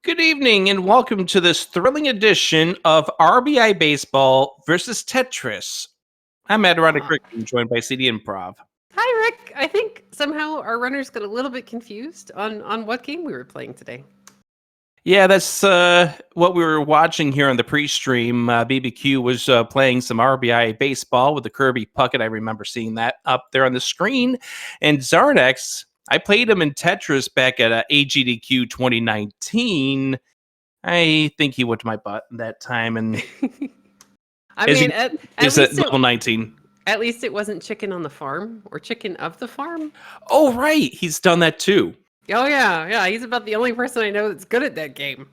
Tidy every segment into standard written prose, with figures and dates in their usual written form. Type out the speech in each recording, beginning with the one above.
Good evening and welcome to this thrilling edition of RBI Baseball versus Tetris. I'm Randomizer42, joined by CD Improv. Hi, Rick. I think somehow our runners got a little bit confused on what game we were playing today. Yeah, that's what we were watching here on the pre-stream. BBQ was playing some RBI Baseball with the Kirby Puckett. I remember seeing that up there on the screen. And Xarnax, I played him in Tetris back at AGDQ 2019. I think he went to my butt that time. And I mean, at is least it level 19? At least it wasn't Chicken on the Farm or Chicken of the Farm. Oh, right. He's done that too. Oh, yeah. He's about the only person I know that's good at that game.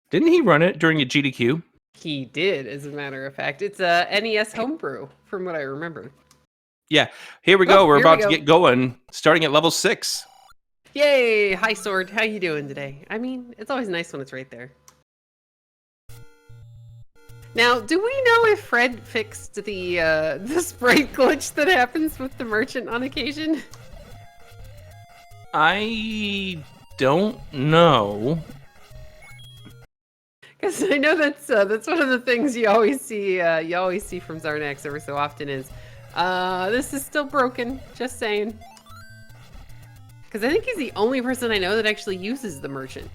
Didn't he run it during a GDQ? He did, as a matter of fact. It's a NES homebrew, from what I remember. Yeah. Here we go. We're about to get going, starting at level 6. Yay! Hi, Sword. How you doing today? I mean, it's always nice when it's right there. Now, do we know if Fred fixed the sprite glitch that happens with the merchant on occasion? I don't know. Because I know that's one of the things you always see from Xarnax every so often is, this is still broken. Just saying. Because I think he's the only person I know that actually uses the merchant.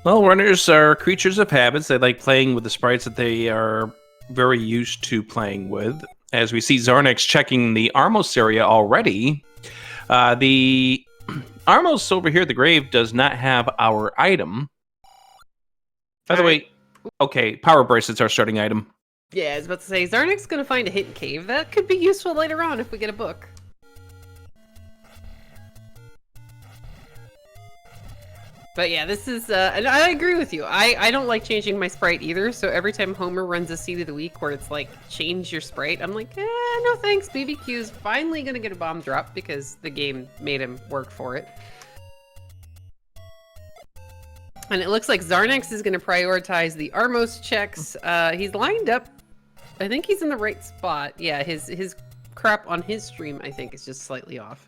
Well, runners are creatures of habits. They like playing with the sprites that they are very used to playing with. As we see Xarnax checking the Armos area already. The Armos over here at the grave does not have our item. By the way, okay, power bracelets are starting item. Yeah, I was about to say, Xarnax's going to find a hidden cave. That could be useful later on if we get a book. But yeah, this is, and I agree with you. I don't like changing my sprite either, so every time Homer runs a seed of the week where it's like, change your sprite, I'm like, no thanks, BBQ's finally gonna get a bomb drop because the game made him work for it. And it looks like Xarnax is gonna prioritize the Armos checks. He's lined up, I think he's in the right spot. Yeah, his crap on his stream, I think, is just slightly off.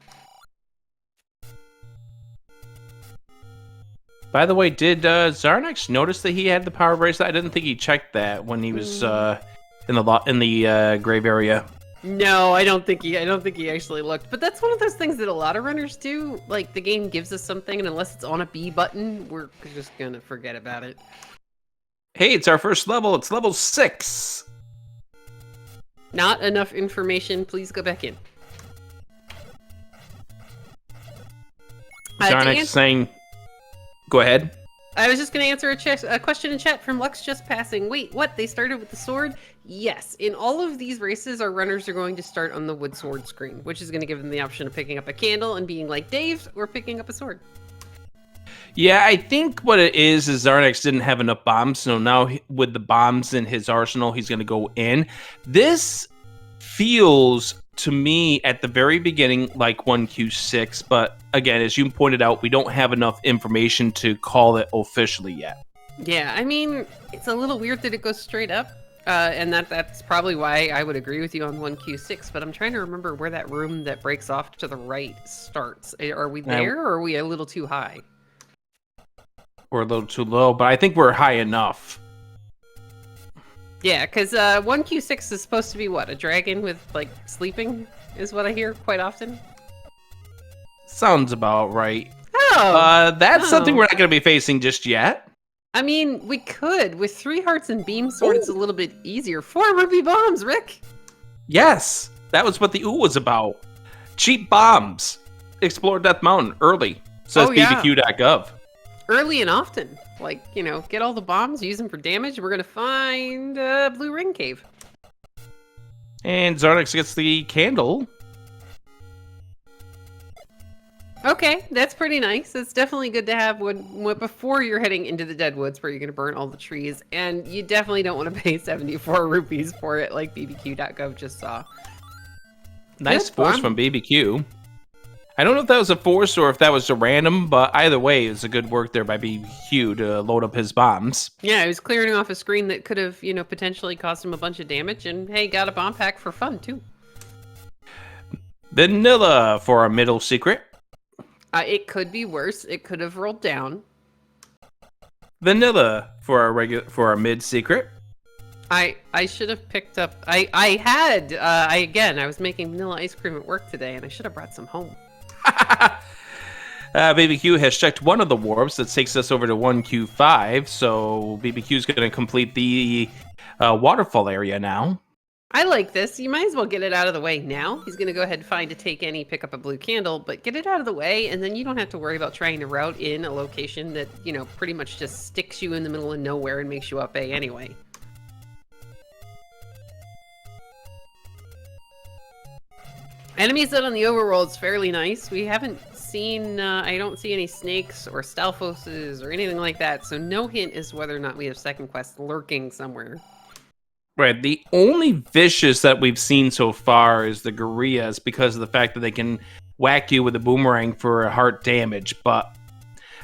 By the way, did Xarnax notice that he had the power bracelet? I didn't think he checked that when he was in the grave area. No, I don't think he actually looked. But that's one of those things that a lot of runners do. Like, the game gives us something, and unless it's on a B button, we're just gonna forget about it. Hey, it's our first level. It's level 6. Not enough information. Please go back in. Xarnax saying... Go ahead. I was just going to answer a question in chat from Lux Just Passing. Wait, what? They started with the sword? Yes. In all of these races, our runners are going to start on the wood sword screen, which is going to give them the option of picking up a candle and being like Dave, or picking up a sword. Yeah, I think what it is Xarnax didn't have enough bombs, so now with the bombs in his arsenal, he's going to go in. This feels to me at the very beginning like 1Q6, but again, as you pointed out, we don't have enough information to call it officially yet. Yeah, I mean, it's a little weird that it goes straight up, and that's probably why I would agree with you on 1Q6, but I'm trying to remember where that room that breaks off to the right starts. Are we there, or are we a little too high? We're a little too low, but I think we're high enough. Yeah, because 1Q6 is supposed to be, what, a dragon with, like, sleeping, is what I hear quite often? Sounds about right. Oh! That's something we're not going to be facing just yet. I mean, we could. With 3 hearts and beam sword, it's a little bit easier. 4 rupee bombs, Rick! Yes! That was what the ooh was about. Cheap bombs. Explore Death Mountain early, says BBQ.gov. Early and often. Like, you know, get all the bombs, use them for damage. We're going to find Blue Ring Cave. And Xarnax gets the candle. Okay, that's pretty nice. It's definitely good to have before you're heading into the Deadwoods where you're going to burn all the trees. And you definitely don't want to pay 74 rupees for it like BBQ.gov just saw. Nice force from BBQ. I don't know if that was a force or if that was a random, but either way, it was a good work there by BBQ to load up his bombs. Yeah, he was clearing off a screen that could have, you know, potentially caused him a bunch of damage, and hey, got a bomb pack for fun, too. Vanilla for our middle secret. It could be worse. It could have rolled down. Vanilla for our mid secret. I should have picked up. I was making vanilla ice cream at work today, and I should have brought some home. BBQ has checked one of the warps that takes us over to 1Q5, so BBQ is going to complete the waterfall area now. I like this. You might as well get it out of the way now. He's going to go ahead and find a take any, pick up a blue candle, but get it out of the way, and then you don't have to worry about trying to route in a location that, pretty much just sticks you in the middle of nowhere and makes you up A anyway. Enemies out on the overworld's fairly nice. We haven't seen, I don't see any snakes or stalfoses or anything like that, so no hint as to whether or not we have second quests lurking somewhere. Right, the only vicious that we've seen so far is the gorillas because of the fact that they can whack you with a boomerang for heart damage, but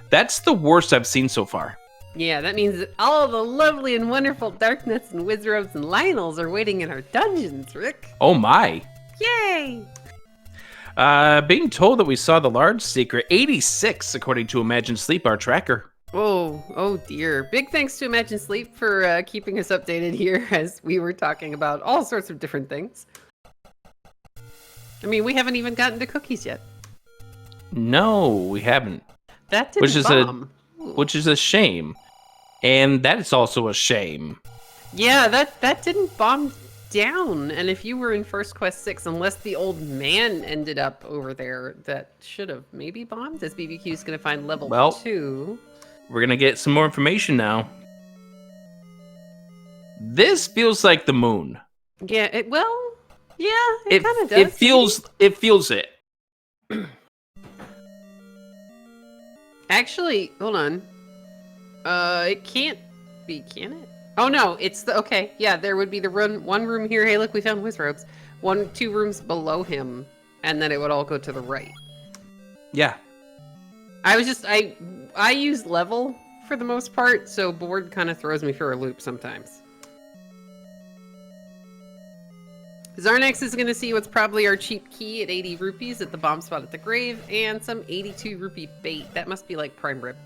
that's the worst I've seen so far. Yeah, that means that all the lovely and wonderful Darknuts and Wizrobes and Lionels are waiting in our dungeons, Rick. Oh my. Yay! Being told that we saw the large secret, 86, according to Imagine Sleep, our tracker. Oh dear. Big thanks to Imagine Sleep for keeping us updated here as we were talking about all sorts of different things. I mean, we haven't even gotten to cookies yet. No, we haven't. That didn't bomb. Which is a shame. And that is also a shame. Yeah, that didn't bomb down. And if you were in First Quest 6, unless the old man ended up over there, that should have maybe bombed, as BBQ's going to find level 2. We're going to get some more information now. This feels like the moon. Yeah, it kind of does. It feels it. Actually, hold on. It can't be, can it? Oh no, it's okay. Yeah, there would be the one room here. Hey, look, we found Wizrobes. 2 rooms below him, and then it would all go to the right. Yeah. I use level for the most part, so board kind of throws me for a loop sometimes. Xarnax is going to see what's probably our cheap key at 80 rupees at the bomb spot at the grave, and some 82 rupee bait. That must be like prime rib.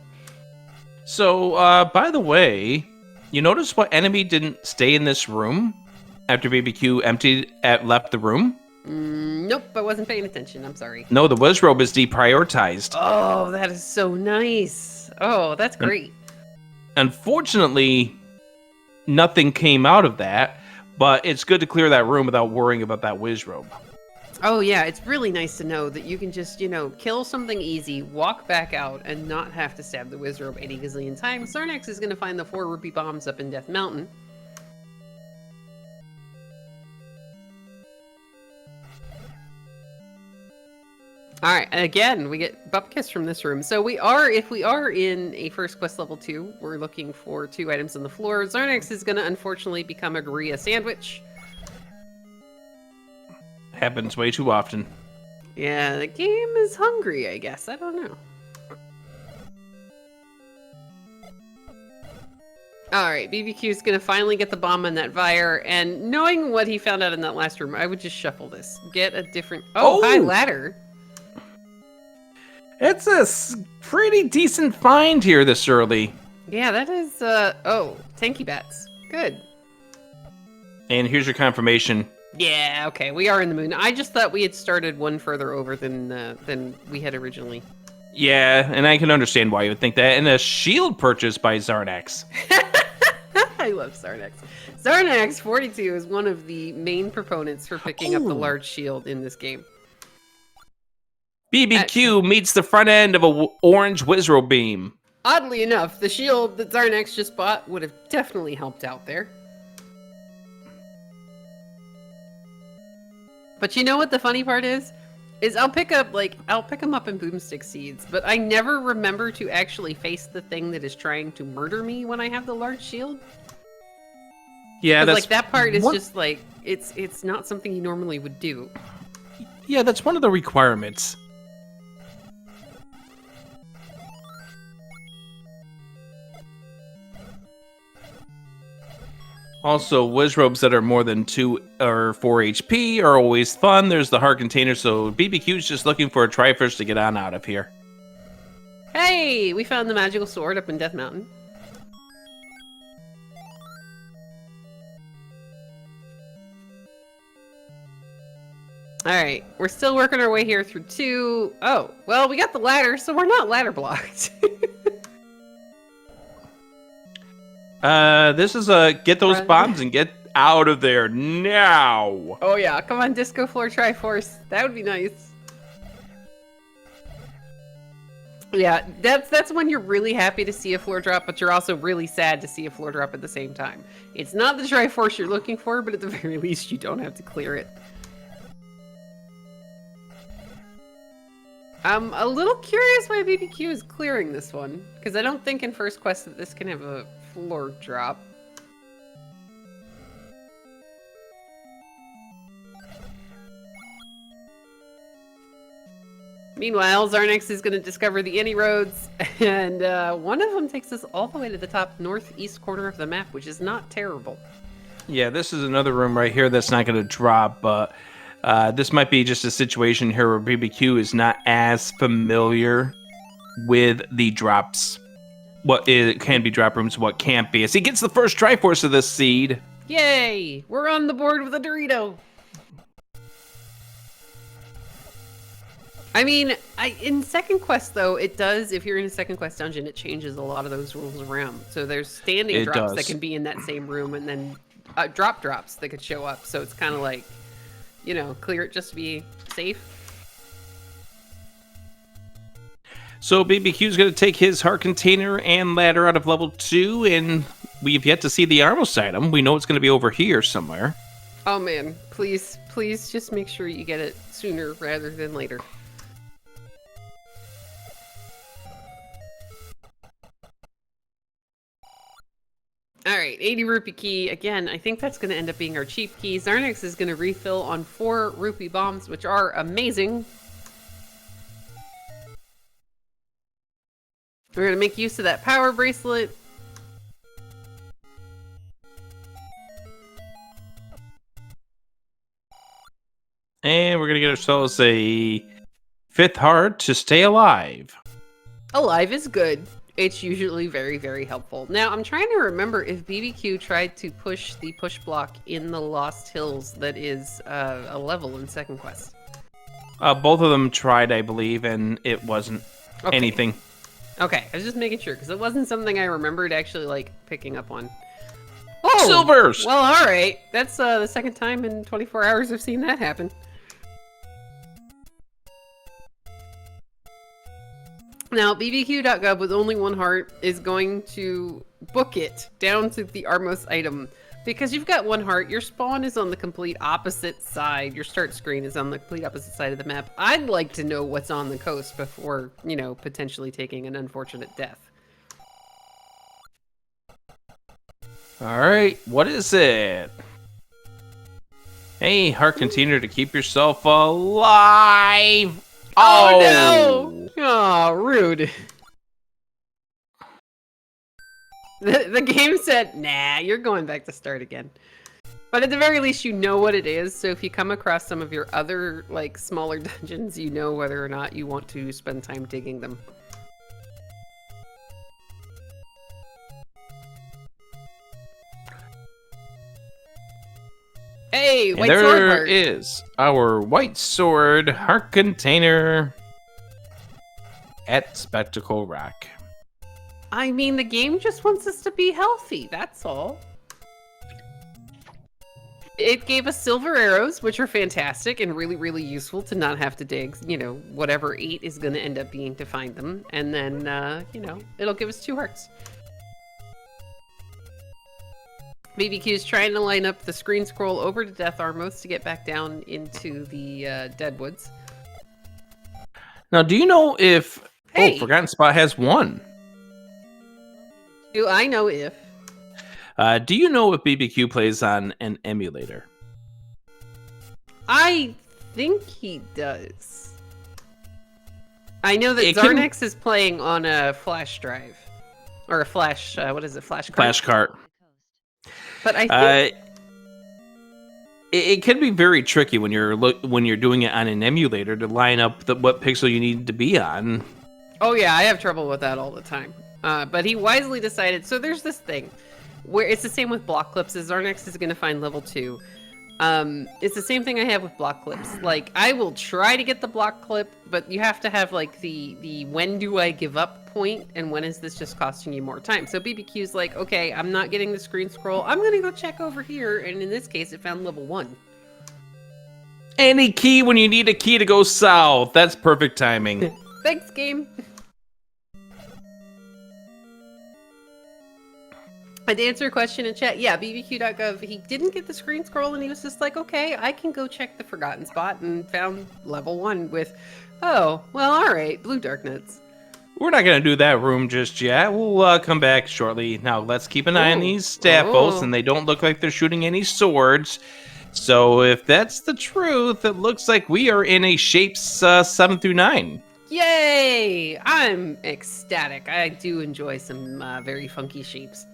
So, by the way, you notice what enemy didn't stay in this room after BBQ left the room? Nope, I wasn't paying attention. I'm sorry. No, the Wizrobe is deprioritized. Oh, that is so nice. Oh, that's great. Unfortunately, nothing came out of that, but it's good to clear that room without worrying about that Wizrobe. Oh yeah, it's really nice to know that you can just, kill something easy, walk back out, and not have to stab the Wizrobe 80 gazillion times. Xarnax is going to find the 4 rupee bombs up in Death Mountain. Alright, and again, we get Bupkis from this room. So if we are in a First Quest level 2, we're looking for 2 items on the floor. Xarnax is going to unfortunately become a gorilla sandwich. Happens way too often. Yeah, the game is hungry, I guess. I don't know. Alright, BBQ is going to finally get the bomb on that Vire, and knowing what he found out in that last room, I would just shuffle this. Get a different... Oh, high ladder. It's a pretty decent find here this early. Yeah, that is, tanky bats. Good. And here's your confirmation. Yeah, okay, we are in the moon. I just thought we had started one further over than we had originally. Yeah, and I can understand why you would think that. And a shield purchase by Xarnax. I love Xarnax. Xarnax42 is one of the main proponents for picking up the large shield in this game. BBQ meets the front end of a orange Wizrobe beam. Oddly enough, the shield that Xarnax just bought would have definitely helped out there. But you know what the funny part is? I'll pick them up in boomstick seeds, but I never remember to actually face the thing that is trying to murder me when I have the large shield. Yeah, that's like that part is just like it's not something you normally would do. Yeah, that's one of the requirements. Also, Wizrobes that are more than 2 or 4 HP are always fun. There's the heart container, so BBQ's just looking for a Trifish to get on out of here. Hey, we found the magical sword up in Death Mountain. Alright, we're still working our way here through 2. Oh, well, we got the ladder, so we're not ladder blocked. This is a get those bombs and get out of there now. Oh yeah, come on, Disco Floor Triforce. That would be nice. Yeah, that's when you're really happy to see a floor drop, but you're also really sad to see a floor drop at the same time. It's not the Triforce you're looking for, but at the very least you don't have to clear it. I'm a little curious why BBQ is clearing this one, because I don't think in first quest that this can have a floor drop. Meanwhile, Xarnax is going to discover the any roads, and one of them takes us all the way to the top northeast corner of the map, which is not terrible. Yeah, this is another room right here that's not going to drop, but this might be just a situation here where BBQ is not as familiar with the drops. What it can be drop rooms, what can't be. As he gets the first Triforce of this seed. Yay! We're on the board with a Dorito. I mean, in second quest though, it does. If you're in a second quest dungeon, it changes a lot of those rules around. So there's standing drops that can be in that same room, and then drops that could show up. So it's kind of like, you know, clear it just to be safe. So BBQ's going to take his heart container and ladder out of level 2, and we've yet to see the Armos item. We know it's going to be over here somewhere. Oh man, please just make sure you get it sooner rather than later. Alright, 80 rupee key. Again, I think that's going to end up being our cheap key. Xarnax is going to refill on 4 rupee bombs, which are amazing. We're going to make use of that power bracelet. And we're going to get ourselves a 5th heart to stay alive. Alive is good. It's usually very, very helpful. Now, I'm trying to remember if BBQ tried to push the push block in the Lost Hills that is a level in second quest. Both of them tried, I believe, and it wasn't anything. Okay, I was just making sure, because it wasn't something I remembered actually, like, picking up on. Oh! Silvers! Well, alright. That's the second time in 24 hours I've seen that happen. Now, BBQ.gov with only 1 heart is going to book it down to the Armos item. Because you've got 1 heart, your spawn is on the complete opposite side. Your start screen is on the complete opposite side of the map. I'd like to know what's on the coast before, you know, potentially taking an unfortunate death. Alright, what is it? Hey, heart container to keep yourself alive! Oh no! Oh, rude. The game said, nah, you're going back to start again. But at the very least, you know what it is, so if you come across some of your other, like, smaller dungeons, you know whether or not you want to spend time digging them. Hey, white sword heart. There is our white sword heart container at Spectacle Rock. I mean, the game just wants us to be healthy, that's all. It gave us silver arrows, which are fantastic and really, really useful to not have to dig, you know, whatever 8 is going to end up being to find them. And then, you know, it'll give us 2 hearts. BBQ is trying to line up the screen scroll over to Death Armos to get back down into the Deadwoods. Now, do you know if... Hey. Oh, Forgotten Spot has 1. Do I know if? Do you know if BBQ plays on an emulator? I think he does. I know that Xarnax is playing on a flash drive. Or a flash, what is it, flash cart? Flash cart. But I think it can be very tricky when you're doing it on an emulator to line up what pixel you need to be on. oh yeah, I have trouble with that all the time. But he wisely decided. So there's this thing where it's the same with block clips. As Xarnax is going to find level 2. It's the same thing I have with block clips. Like, I will try to get the block clip, but you have to have like the when do I give up point, and when is this just costing you more time? So BBQ's like, okay, I'm not getting the screen scroll. I'm gonna go check over here, and in this case, it found level 1. Any key when you need a key to go south. That's perfect timing. Thanks, game. And to answer a question in chat, yeah, BBQ.gov, he didn't get the screen scroll, and he was just like, okay, I can go check the forgotten spot, and found level 1 with, oh, well, all right, blue dark nuts. We're not going to do that room just yet. We'll come back shortly. Now, let's keep an eye on these staffos, and they don't look like they're shooting any swords. So if that's the truth, it looks like we are in a shapes 7 through 9. Yay! I'm ecstatic. I do enjoy some very funky shapes.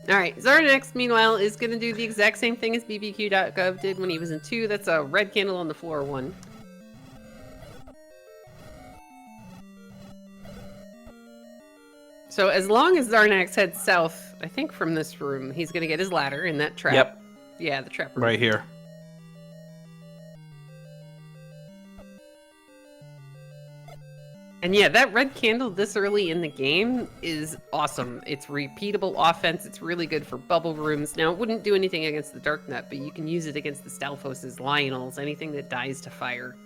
Alright, Xarnax, meanwhile, is going to do the exact same thing as BBQ.gov did when he was in 2. That's a red candle on the floor 1. So as long as Xarnax heads south, I think from this room, he's going to get his ladder in that trap. Yep. Yeah, the trap room. Right here. And yeah, that red candle this early in the game is awesome. It's repeatable offense. It's really good for bubble rooms. Now, it wouldn't do anything against the Dark Nut, but you can use it against the Stalfoses, Lionels, anything that dies to fire.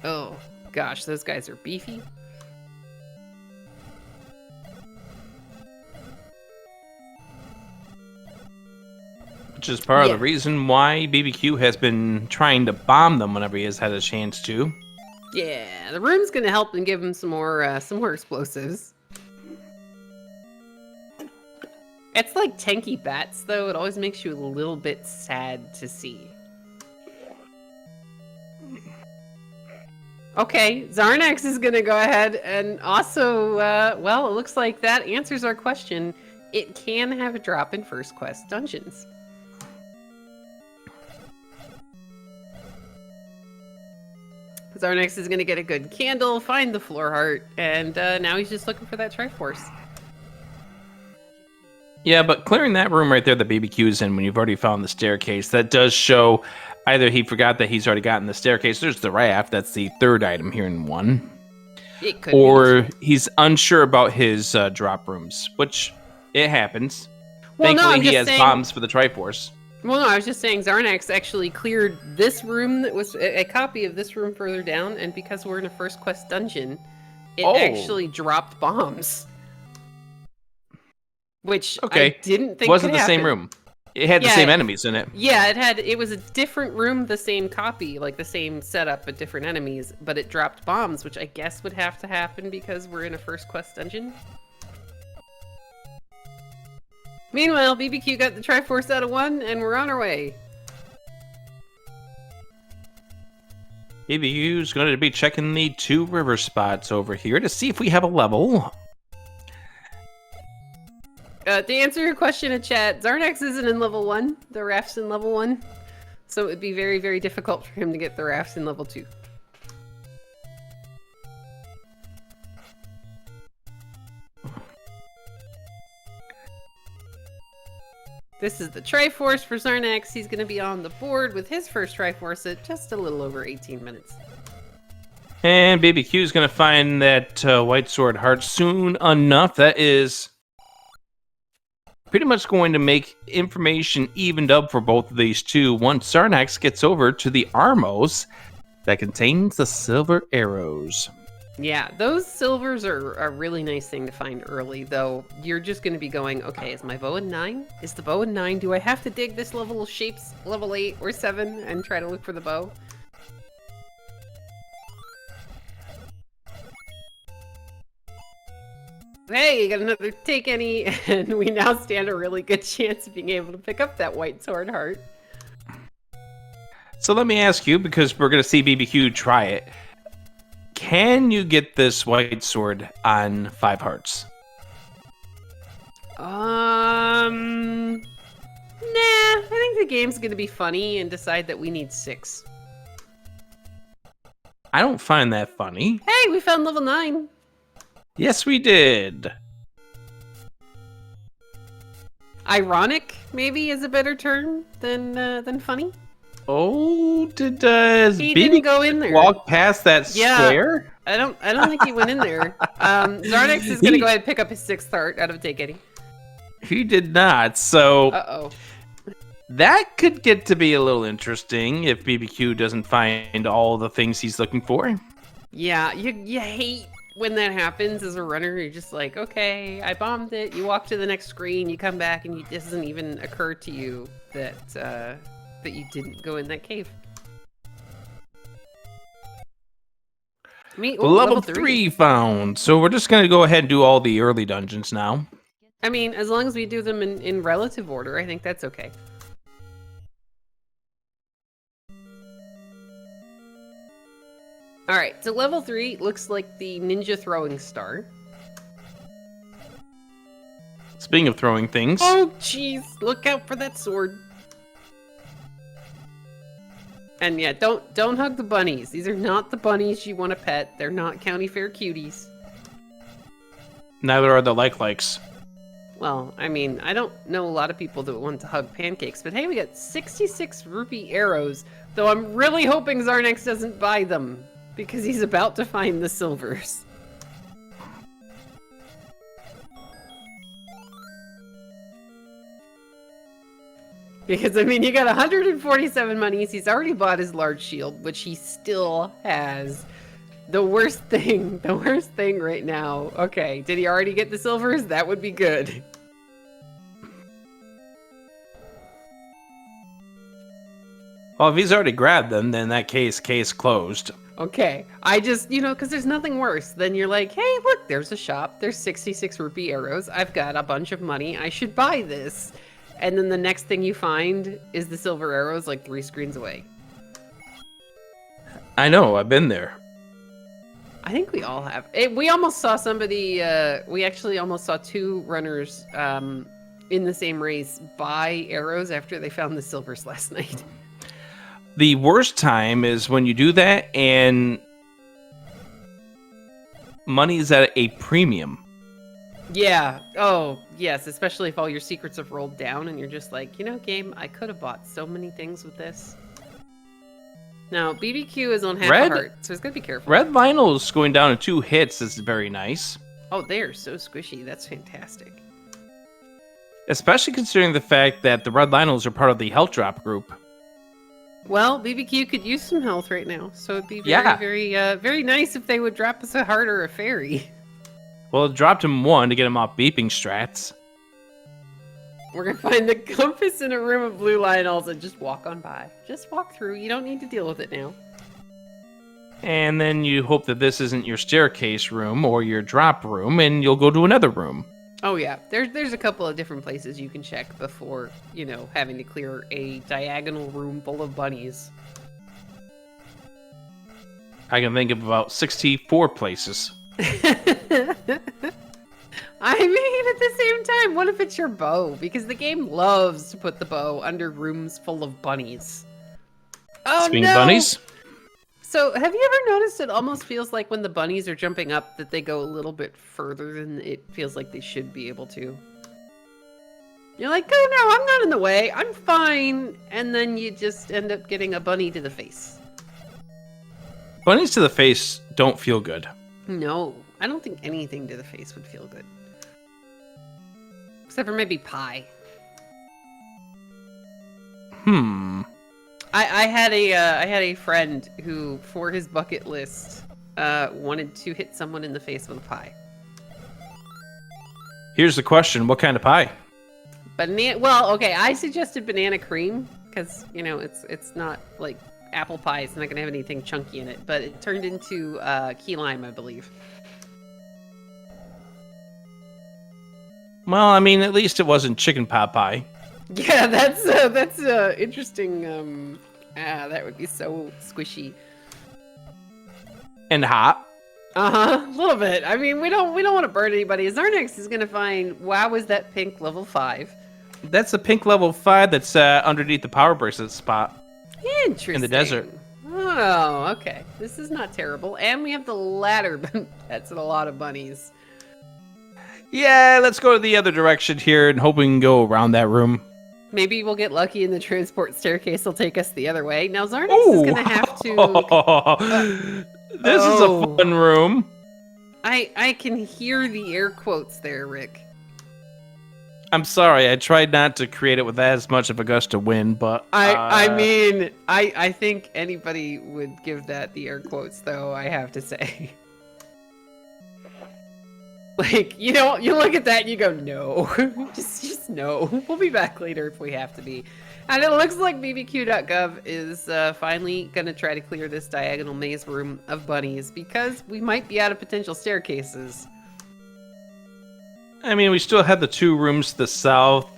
Oh, gosh, those guys are beefy. Which is part of the reason why BBQ has been trying to bomb them whenever he has had a chance to. Yeah, the room's gonna help and give him some more explosives. It's like tanky bats, though. It always makes you a little bit sad to see. Okay, Xarnax is gonna go ahead and also, well, it looks like that answers our question. It can have a drop in First Quest dungeons. Xarnax is going to get a good candle, find the floor heart, and now he's just looking for that Triforce. Yeah, but clearing that room right there that BBQ's in when you've already found the staircase, that does show either he forgot that he's already gotten the staircase, there's the raft, that's the third item here in 1. It could or he's unsure about his drop rooms, which it happens. Well, Thankfully, no, he has bombs for the Triforce. Well, no, I was just saying Xarnax actually cleared this room that was a copy of this room further down, and because we're in a First Quest dungeon, it actually dropped bombs. Which I didn't think wasn't could the same happen. room. It had the same enemies in it. Yeah, it was a different room, the same copy, like the same setup, but different enemies, but it dropped bombs, which I guess would have to happen because we're in a First Quest dungeon. Meanwhile, BBQ got the Triforce out of 1, and we're on our way. BBQ's going to be checking the 2 river spots over here to see if we have a level. To answer your question in chat, Xarnax isn't in level 1. The raft's in level 1. So it would be very, very difficult for him to get the rafts in level 2. This is the Triforce for Xarnax. He's going to be on the board with his first Triforce at just a little over 18 minutes. And BBQ is going to find that White Sword Heart soon enough. That is pretty much going to make information evened up for both of these two once Xarnax gets over to the Armos that contains the silver arrows. Yeah, those silvers are a really nice thing to find early, though. You're just going to be going, okay, is my bow in 9? Is the bow in 9? Do I have to dig this level of shapes, level 8 or 7, and try to look for the bow? Hey, you got another take any, and we now stand a really good chance of being able to pick up that White Sword Heart. So let me ask you, because we're going to see BBQ try it. Can you get this white sword on 5 hearts? Nah, I think the game's gonna be funny and decide that we need 6. I don't find that funny. Hey, we found level 9. Yes, we did. Ironic, maybe, is a better term than funny. Oh, did He didn't go in there. walk past that square? I don't think he went in there. Xarnax is gonna go ahead and pick up his 6th heart out of Take Eddie. He did not. So Uh-oh. that could get to be a little interesting if BBQ doesn't find all the things he's looking for. Yeah, you hate when that happens as a runner. You're just like, okay, I bombed it. You walk to the next screen, you come back, and it doesn't even occur to you that that you didn't go in that cave. Level 3 found. So we're just going to go ahead and do all the early dungeons now. I mean, as long as we do them in relative order, I think that's okay. Alright, so level 3 looks like the ninja throwing star. Speaking of throwing things. Oh, jeez. Look out for that sword. And yeah, don't hug the bunnies. These are not the bunnies you want to pet. They're not county fair cuties. Neither are the likes. Well, I mean, I don't know a lot of people that want to hug pancakes, but hey, we got 66 rupee arrows, though I'm really hoping Xarnax doesn't buy them, because he's about to find the silvers. Because, I mean, you got 147 monies, he's already bought his large shield, which he still has. The worst thing right now. Okay, did he already get the silvers? That would be good. Well, if he's already grabbed them, then that case closed. Okay, I just, because there's nothing worse than you're like, hey, look, there's a shop. There's 66 rupee arrows. I've got a bunch of money. I should buy this. And then the next thing you find is the silver arrows like 3 screens away. I know, I've been there. I think we all have. We almost saw somebody, we actually almost saw 2 runners in the same race buy arrows after they found the silvers last night. The worst time is when you do that and money is at a premium. Yeah. Oh, yes. Especially if all your secrets have rolled down and you're just like, game, I could have bought so many things with this. Now, BBQ is on half a heart, so he's got to be careful. Red vinyl is going down in 2 hits. Is very nice. Oh, they are so squishy. That's fantastic. Especially considering the fact that the red vinyls are part of the health drop group. Well, BBQ could use some health right now, so it'd be very nice if they would drop us a heart or a fairy. Well, it dropped him 1 to get him off beeping strats. We're gonna find the compass in a room of blue Lionels and just walk on by. Just walk through. You don't need to deal with it now. And then you hope that this isn't your staircase room or your drop room, and you'll go to another room. Oh yeah, there's a couple of different places you can check before, having to clear a diagonal room full of bunnies. I can think of about 64 places. I mean, at the same time, what if it's your bow? Because the game loves to put the bow under rooms full of bunnies. Oh, Speaking of bunnies? So, have you ever noticed it almost feels like when the bunnies are jumping up that they go a little bit further than it feels like they should be able to? You're like, oh no, I'm not in the way, I'm fine. And then you just end up getting a bunny to the face. Bunnies to the face don't feel good. No, I don't think anything to the face would feel good. Except for maybe pie. I had a friend who, for his bucket list, wanted to hit someone in the face with a pie. Here's the question: what kind of pie? Banana. Well, okay, I suggested banana cream because it's not like apple pie. It's not gonna have anything chunky in it. But it turned into key lime, I believe. Well, I mean, at least it wasn't chicken pot pie. Yeah, that's interesting. That would be so squishy. And hot. A little bit. I mean, we don't want to burn anybody. Xarnax is gonna find. Wow, is that pink level 5? That's a pink level 5 that's underneath the power bracelet spot. Interesting. In the desert. Oh, okay. This is not terrible. And we have the ladder. That's a lot of bunnies. Yeah, let's go to the other direction here and hope we can go around that room. Maybe we'll get lucky and the transport staircase will take us the other way. Now Xarnax is gonna have to. This is a fun room. I can hear the air quotes there, Rick. I'm sorry, I tried not to create it with as much of a gust of wind, but I mean, I think anybody would give that the air quotes, though, I have to say. Like, you know, you look at that and you go, no. just no. We'll be back later if we have to be. And it looks like BBQ.gov is finally going to try to clear this diagonal maze room of bunnies because we might be out of potential staircases. I mean, we still have the 2 rooms to the south,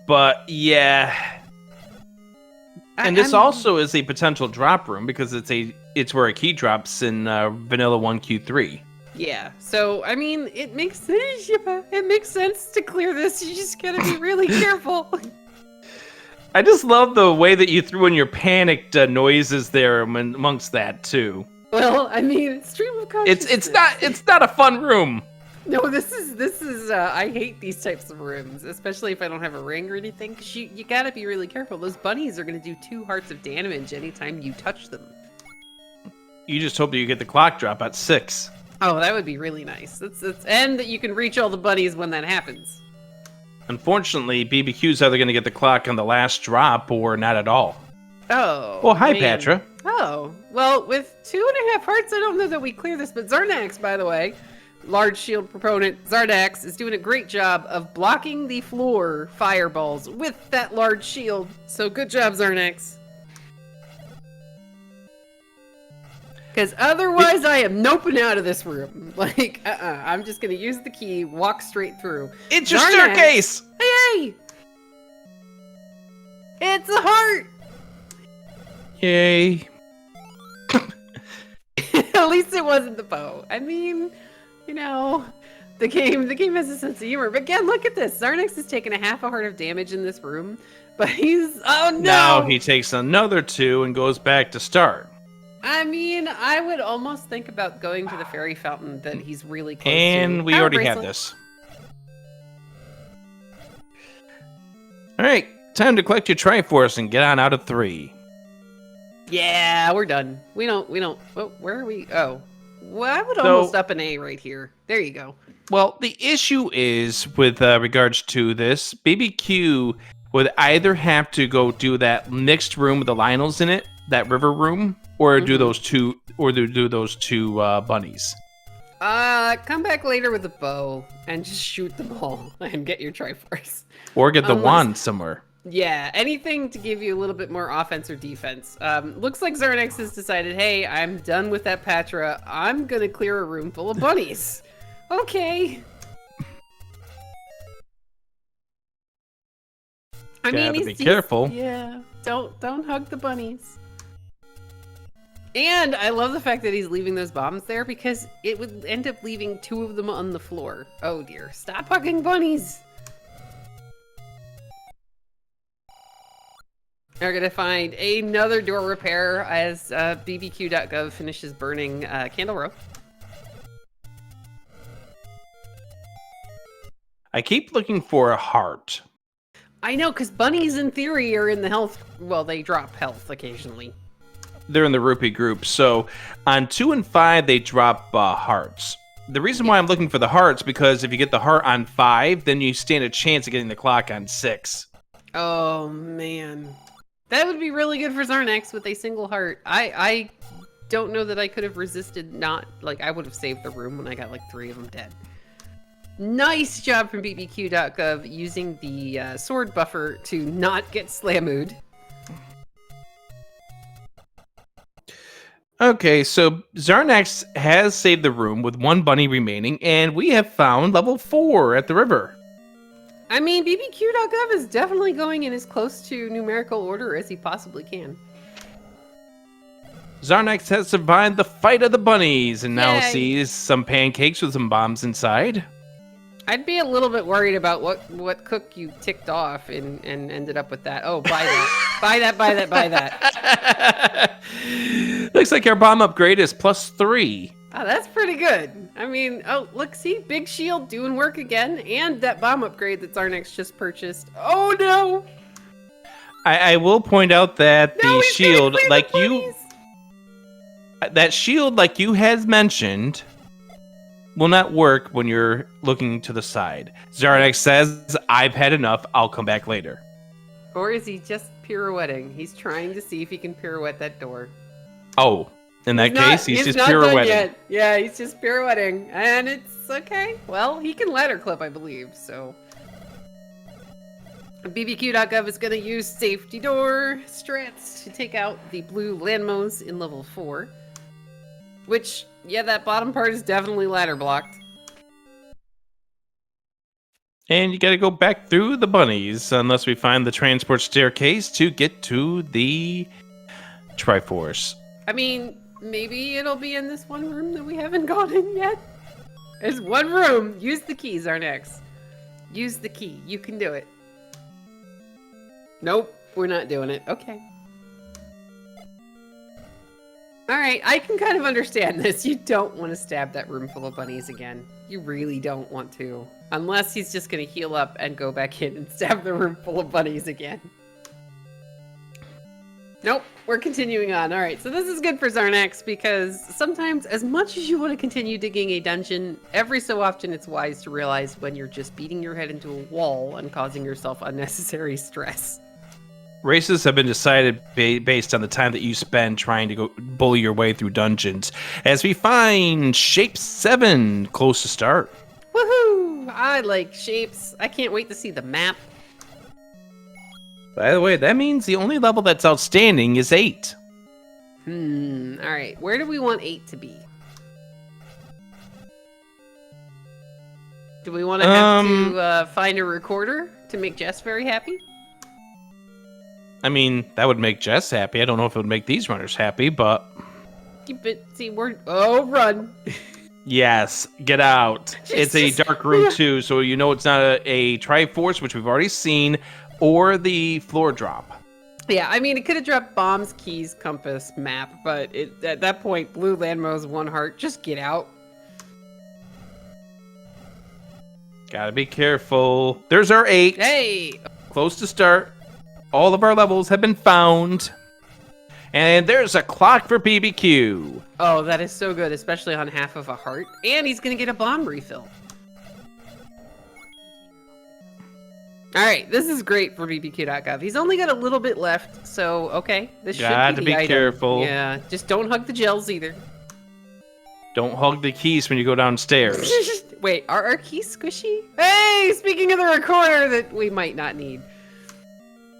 but yeah. And this also is a potential drop room because it's where a key drops in Vanilla 1Q3. Yeah, so I mean, it makes sense. It makes sense to clear this. You just gotta be really careful. I just love the way that you threw in your panicked noises there amongst that too. Well, I mean, it's stream of consciousness. It's not a fun room. No, this is. I hate these types of rooms, especially if I don't have a ring or anything. Cause you gotta be really careful. Those bunnies are gonna do 2 hearts of damage anytime you touch them. You just hope that you get the clock drop at 6. Oh, that would be really nice. And that you can reach all the bunnies when that happens. Unfortunately, BBQ's either going to get the clock on the last drop or not at all. Oh. Well, hi, man. Patra. Oh. Well, with 2.5 hearts, I don't know that we clear this, but Xarnax, by the way, large shield proponent, Xarnax, is doing a great job of blocking the floor fireballs with that large shield. So good job, Xarnax. Because otherwise, I am noping out of this room. Like, I'm just going to use the key, walk straight through. It's your staircase! Hey! It's a heart! Yay. At least it wasn't the bow. I mean, you know, the game has a sense of humor. But again, look at this. Xarnax has taken a half a heart of damage in this room. But he's... Oh, no! Now he takes another 2 and goes back to start. I mean, I would almost think about going to the fairy fountain that he's really close to. And we already have this. Alright, time to collect your Triforce and get on out of 3. Yeah, we're done. We don't, oh, where are we? Oh. Well, I would almost up an A right here. There you go. Well, the issue is, with regards to this, BBQ would either have to go do that next room with the Lionels in it, that river room, or do those two, bunnies. Come back later with a bow and just shoot them all and get your Triforce. Or get the wand somewhere. Yeah, anything to give you a little bit more offense or defense. Looks like Xarnax has decided, hey, I'm done with that Patra. I'm gonna clear a room full of bunnies. Okay. I mean, be careful. Yeah, don't hug the bunnies. And I love the fact that he's leaving those bombs there because it would end up leaving 2 of them on the floor. Oh dear, stop hugging bunnies. We're gonna find another door repair as BBQ.gov finishes burning Candle Row. I keep looking for a heart. I know, because bunnies in theory are in the health, well, they drop health occasionally. They're in the rupee group, so on 2 and 5, they drop hearts. The reason why I'm looking for the hearts, because if you get the heart on 5, then you stand a chance of getting the clock on 6. Oh, man. That would be really good for Xarnax with a single heart. I don't know that I could have resisted not, like, I would have saved the room when I got, like, 3 of them dead. Nice job from BBQ.gov using the sword buffer to not get slamooed. Okay, so Xarnax has saved the room with 1 bunny remaining, and we have found level 4 at the river. I mean, BBQ.gov is definitely going in as close to numerical order as he possibly can. Xarnax has survived the fight of the bunnies and now Yay. sees some pancakes with some bombs inside. I'd be a little bit worried about what cook you ticked off and ended up with that. Oh, buy that. buy that, buy that, buy that. Looks like our bomb upgrade is +3. Oh, that's pretty good. I mean, oh, look, see? Big shield doing work again. And that bomb upgrade that Xarnax just purchased. Oh, no! I will point out that No, the he's shield, gonna clear like the you, bunnies. that shield, like you has mentioned, will not work when you're looking to the side. Xarnax says, "I've had enough. I'll come back later." Or is he just pirouetting? He's trying to see if he can pirouette that door. Oh, in that case, he's just not done pirouetting. yet. Yeah, he's just pirouetting. And it's okay. Well, he can ladder clip, I believe, so... BBQ.gov is going to use safety door strats to take out the blue landmos in level 4. Which, yeah, that bottom part is definitely ladder blocked. And you gotta go back through the bunnies unless we find the transport staircase to get to the Triforce. I mean, maybe it'll be in this one room that we haven't gone in yet. There's one room. Use the keys, Xarnax. Use the key. You can do it. Nope, we're not doing it. Okay. Alright, I can kind of understand this. You don't want to stab that room full of bunnies again. You really don't want to. Unless he's just going to heal up and go back in and stab the room full of bunnies again. Nope, we're continuing on. Alright, so this is good for Xarnax because sometimes, as much as you want to continue digging a dungeon, every so often it's wise to realize when you're just beating your head into a wall and causing yourself unnecessary stress. Races have been decided based on the time that you spend trying to go bully your way through dungeons. As we find Shape 7 close to start. Woohoo! I like shapes. I can't wait to see the map. By the way, that means the only level that's outstanding is 8. Alright. Where do we want 8 to be? Do we want to have to find a recorder to make Jess very happy? I mean, that would make Jess happy. I don't know if it would make these runners happy, but... See, oh, run! Yes, get out. It's a Jesus. dark room too, so you know it's not a Triforce, which we've already seen, or the floor drop. Yeah, I mean, it could have dropped bombs, keys, compass, map, but at that point, blue landmos, 1 heart, just get out. Gotta be careful. There's our 8. Hey! Close to start. All of our levels have been found. And there's a clock for BBQ. Oh, that is so good, especially on half of a heart. And he's gonna get a bomb refill. Alright, this is great for BBQ.gov. He's only got a little bit left, so okay. This Gotta should be the be item. careful. Yeah, just don't hug the gels either. Don't hug the keys when you go downstairs. Wait, are our keys squishy? Hey, speaking of the recorder that we might not need.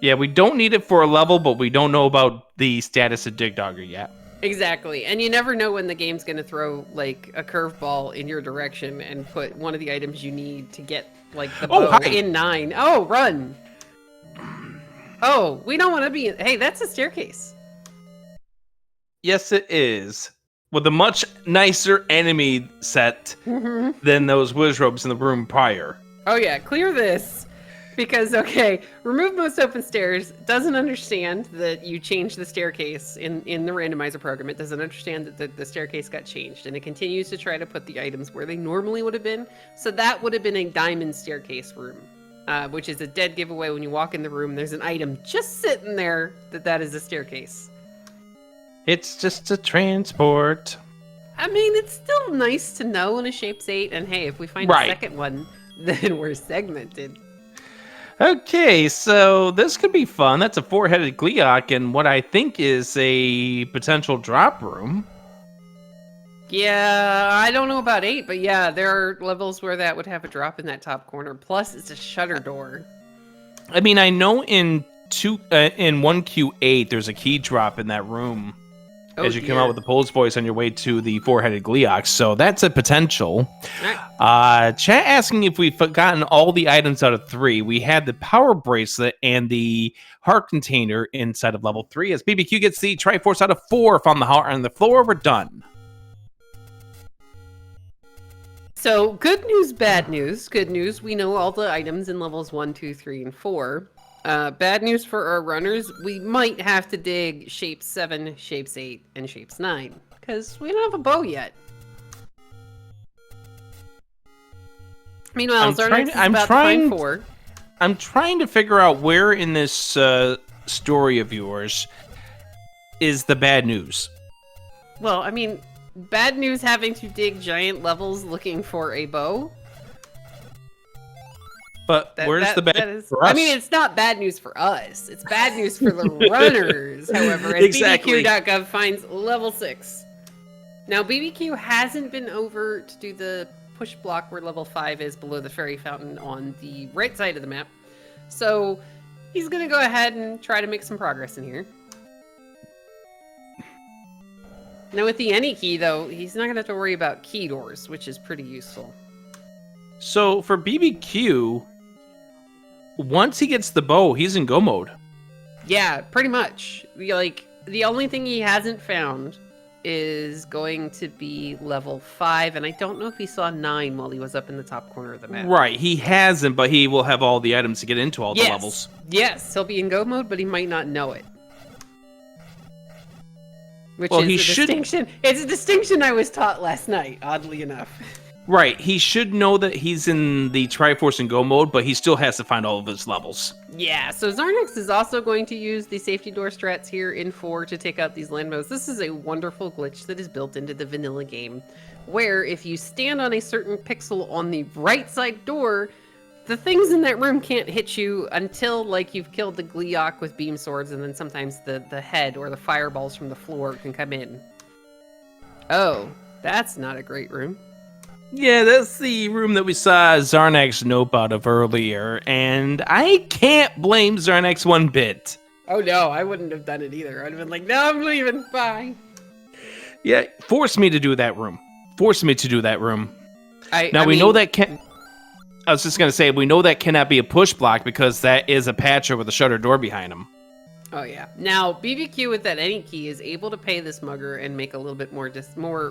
Yeah, we don't need it for a level, but we don't know about the status of Dig Dogger yet. Exactly, and you never know when the game's gonna throw, like, a curveball in your direction and put one of the items you need to get, like, the bow in 9. Oh, run! Oh, we don't want to be in... Hey, that's a staircase. Yes, it is. With a much nicer enemy set than those wizrobes in the room prior. Oh yeah, clear this. Because, okay, remove most open stairs doesn't understand that you changed the staircase in the randomizer program. It doesn't understand that the staircase got changed, and it continues to try to put the items where they normally would have been. So that would have been a diamond staircase room, which is a dead giveaway. When you walk in the room, there's an item just sitting there that is a staircase. It's just a transport. I mean, it's still nice to know in a Shapes 8, and hey, if we find a second one, then we're segmented. Okay, so this could be fun. That's a 4-headed Gleeok and what I think is a potential drop room. Yeah, I don't know about 8, but yeah, there are levels where that would have a drop in that top corner. Plus, it's a shutter door. I mean, I know in 1Q8 there's a key drop in that room. as you come out with the Pole's voice on your way to the four-headed Gleeok. So that's a potential. Right. Chat asking if we've gotten all the items out of 3. We had the power bracelet and the heart container inside of level 3. As BBQ gets the Triforce out of 4 from the heart on the floor, we're done. So good news, bad news. Good news, we know all the items in levels 1, 2, 3, and 4. Bad news for our runners, we might have to dig shapes 7, shapes 8, and shapes 9. Because we don't have a bow yet. Meanwhile, Xarnax is about to find 4. I'm trying to figure out where in this story of yours is the bad news. Well, I mean, bad news having to dig giant levels looking for a bow. But where's the bad news for us? I mean, it's not bad news for us. It's bad news for the runners, however, as Exactly. BBQ.gov finds level 6. Now, BBQ hasn't been over to do the push block where level 5 is below the fairy fountain on the right side of the map. So he's going to go ahead and try to make some progress in here. Now, with the any key, though, he's not going to have to worry about key doors, which is pretty useful. So for BBQ, once he gets the bow, he's in go mode. Yeah, pretty much. Like, the only thing he hasn't found is going to be level 5, and I don't know if he saw 9 while he was up in the top corner of the map. Right, he hasn't, but he will have all the items to get into all the levels. Yes, he'll be in go mode, but he might not know it. Which Well, is he a should- distinction. It's a distinction I was taught last night, oddly enough. Right, he should know that he's in the Triforce and go mode, but he still has to find all of his levels. Yeah, so Xarnax is also going to use the safety door strats here in 4 to take out these landmos. This is a wonderful glitch that is built into the vanilla game, where if you stand on a certain pixel on the right side door, the things in that room can't hit you until, like, you've killed the Gleeok with beam swords, and then sometimes the head or the fireballs from the floor can come in. Oh, that's not a great room. Yeah, that's the room that we saw Xarnax nope out of earlier, and I can't blame Xarnax one bit. Oh no, I wouldn't have done it either. I'd have been like, no, I'm leaving, bye. Yeah, force me to do that room. Force me to do that room. I we mean, know that can. I was just gonna say, we know that cannot be a push block because that is a patcher with a shutter door behind him. Oh yeah. Now BBQ with that any key is able to pay this mugger and make a little bit more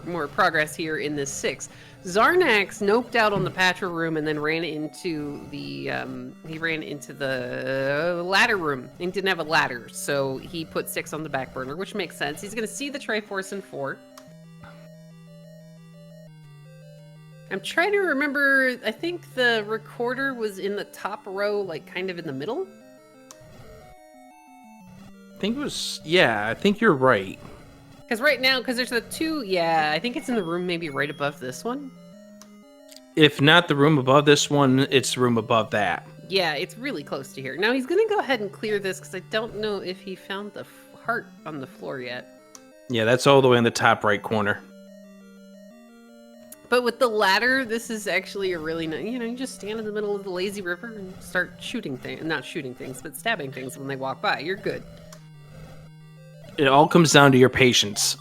more progress here in this 6. Xarnax noped out on the patcher room and then ran into the ladder room and didn't have a ladder, so he put 6 on the back burner, which makes sense. He's gonna see the Triforce in 4. I'm trying to remember, I think the recorder was in the top row, like kind of in the middle. I think it was, yeah, I think you're right. Because right now, because there's the 2, yeah, I think it's in the room maybe right above this one. If not the room above this one, it's the room above that. Yeah, it's really close to here. Now he's going to go ahead and clear this because I don't know if he found the heart on the floor yet. Yeah, that's all the way in the top right corner. But with the ladder, this is actually a really nice, you just stand in the middle of the lazy river and start shooting things, not shooting things, but stabbing things when they walk by. You're good. It all comes down to your patience.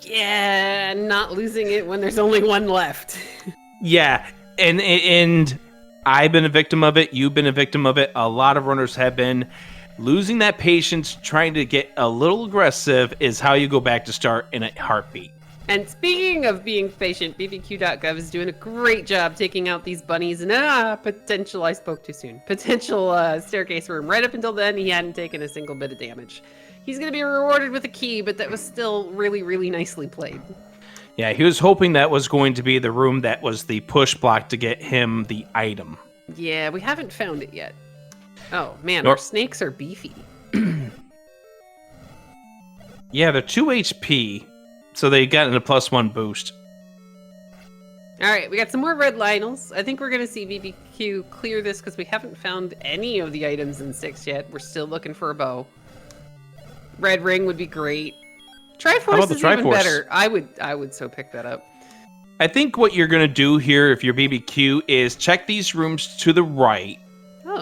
Yeah, not losing it when there's only one left. Yeah, and I've been a victim of it. You've been a victim of it. A lot of runners have been. Losing that patience, trying to get a little aggressive is how you go back to start in a heartbeat. And speaking of being patient, BBQ.gov is doing a great job taking out these bunnies and potential, I spoke too soon, potential staircase room. Right up until then, he hadn't taken a single bit of damage. He's going to be rewarded with a key, but that was still really, really nicely played. Yeah, he was hoping that was going to be the room that was the push block to get him the item. Yeah, we haven't found it yet. Oh, man, our snakes are beefy. Yeah, they're 2 HP, so they got a +1 boost. All right, we got some more red Lionels. I think we're going to see BBQ clear this because we haven't found any of the items in 6 yet. We're still looking for a bow. Red ring would be great. Triforce is even better. I would so pick that up. I think what you're going to do here, if you're BBQ, is check these rooms to the right,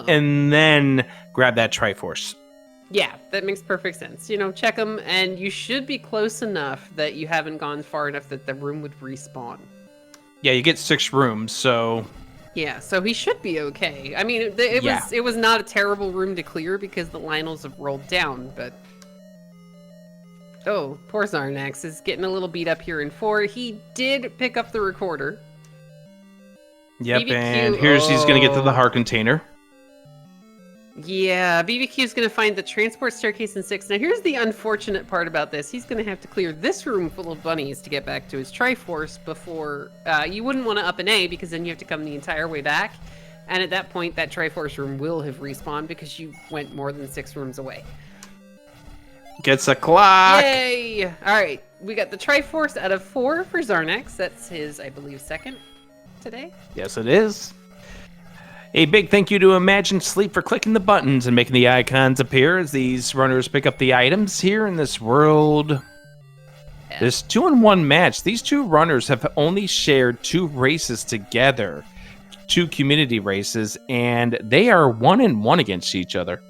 and then grab that Triforce. Yeah, that makes perfect sense. You know, check them, and you should be close enough that you haven't gone far enough that the room would respawn. Yeah, you get 6 rooms, so Yeah, so he should be okay. I mean, Yeah. it was not a terrible room to clear because the Lionels have rolled down, but... Oh, poor Xarnax is getting a little beat up here in 4. He did pick up the recorder. Yep, BBQ, and he's going to get to the heart container. Yeah, BBQ is going to find the transport staircase in 6. Now, here's the unfortunate part about this. He's going to have to clear this room full of bunnies to get back to his Triforce before... you wouldn't want to up an A, because then you have to come the entire way back. And at that point, that Triforce room will have respawned because you went more than 6 rooms away. Gets a clock! Yay! All right, we got the Triforce out of 4 for Xarnax. That's his, I believe, second today. Yes, it is. A big thank you to Imagine Sleep for clicking the buttons and making the icons appear as these runners pick up the items here in this world. Yeah. This 2-in-1 match. These 2 runners have only shared 2 races together, 2 community races, and they are 1-1 against each other.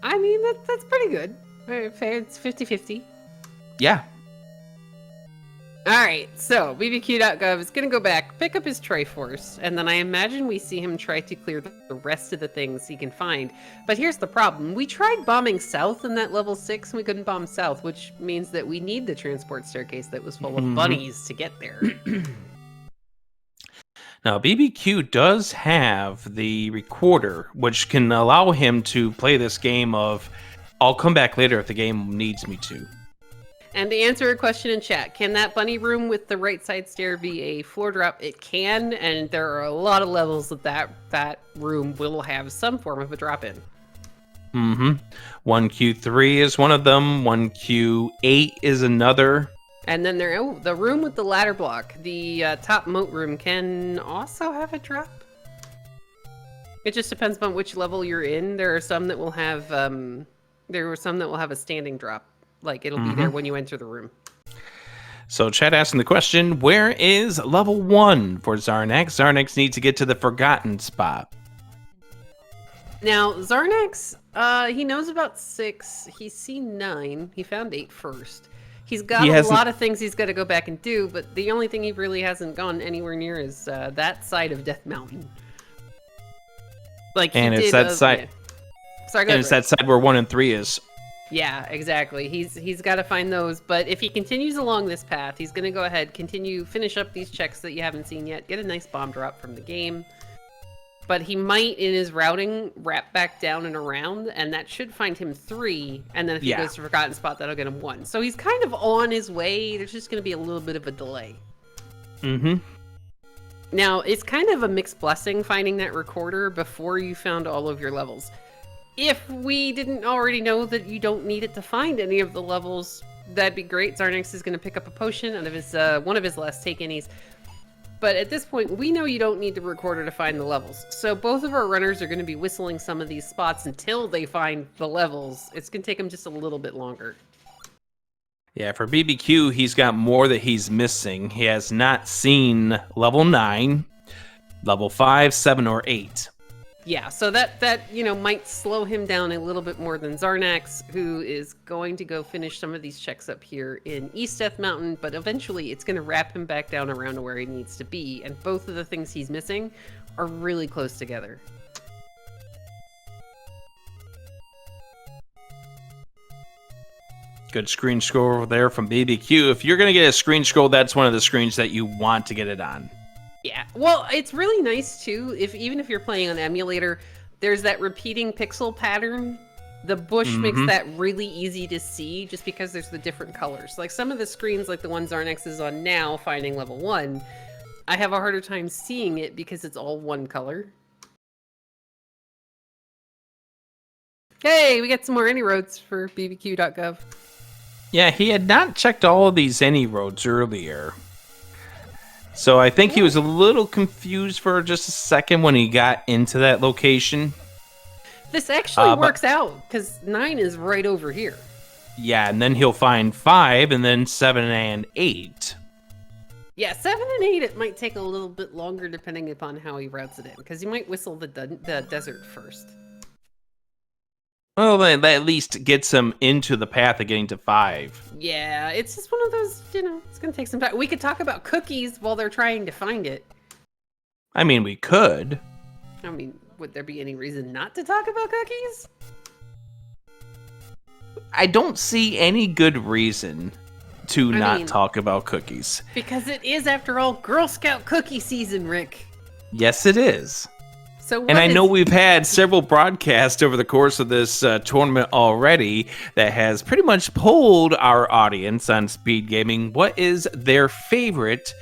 I mean, that's pretty good. Fair, it's 50-50. Yeah. All right, so BBQ.gov is going to go back, pick up his Triforce, and then I imagine we see him try to clear the rest of the things he can find. But here's the problem. We tried bombing south in that level 6, and we couldn't bomb south, which means that we need the transport staircase that was full of bunnies to get there. Now, BBQ does have the recorder, which can allow him to play this game of, I'll come back later if the game needs me to. And to answer a question in chat, can that bunny room with the right side stair be a floor drop? It can, and there are a lot of levels that room will have some form of a drop in. 1Q3 is one of them. 1Q8 is another. And then the room with the ladder block, the top moat room, can also have a drop. It just depends on which level you're in. There are some that will have a standing drop. Like, it'll be there when you enter the room. So, chat asking the question, where is level 1 for Xarnax? Xarnax needs to get to the forgotten spot. Now, Xarnax, he knows about 6. He's seen 9. He found 8 first. He's got a lot of things he's got to go back and do, but the only thing he really hasn't gone anywhere near is that side of Death Mountain. Like, and it's that side. Yeah. Sorry, and it's that side where 1 and 3 is. Yeah, exactly. He's got to find those, but if he continues along this path, he's going to go ahead, finish up these checks that you haven't seen yet, get a nice bomb drop from the game. But he might, in his routing, wrap back down and around, and that should find him 3, and then if he goes to Forgotten Spot, that'll get him 1. So he's kind of on his way. There's just going to be a little bit of a delay. Now, it's kind of a mixed blessing finding that recorder before you found all of your levels. If we didn't already know that you don't need it to find any of the levels, that'd be great. Xarnax is going to pick up a potion out of his one of his last take-any's. But at this point, we know you don't need the recorder to find the levels. So both of our runners are going to be whistling some of these spots until they find the levels. It's going to take them just a little bit longer. Yeah, for BBQ, he's got more that he's missing. He has not seen level 9, level 5, 7, or 8. Yeah, so that might slow him down a little bit more than Xarnax, who is going to go finish some of these checks up here in East Death Mountain, but eventually it's going to wrap him back down around to where he needs to be, and both of the things he's missing are really close together. Good screen scroll there from BBQ. If you're going to get a screen scroll, that's one of the screens that you want to get it on. Yeah, well, it's really nice too, even if you're playing on emulator, there's that repeating pixel pattern. The bush makes that really easy to see just because there's the different colors. Like some of the screens, like the one Xarnax is on now, finding level 1, I have a harder time seeing it because it's all one color. Hey, we got some more any roads for BBQ.gov. Yeah, he had not checked all of these any roads earlier. So I think he was a little confused for just a second when he got into that location. This actually works out, because 9 is right over here. Yeah, and then he'll find 5, and then 7 and 8. Yeah, 7 and 8, it might take a little bit longer depending upon how he routes it in, because you might whistle the desert first. Well, then that at least gets them into the path of getting to 5. Yeah, it's just one of those, it's gonna take some time. We could talk about cookies while they're trying to find it. I mean, we could. I mean, would there be any reason not to talk about cookies? I don't see any good reason to not talk about cookies. Because it is, after all, Girl Scout cookie season, Rick. Yes, it is. So and I know we've had several broadcasts over the course of this tournament already that has pretty much polled our audience on Speed Gaming what is their favorite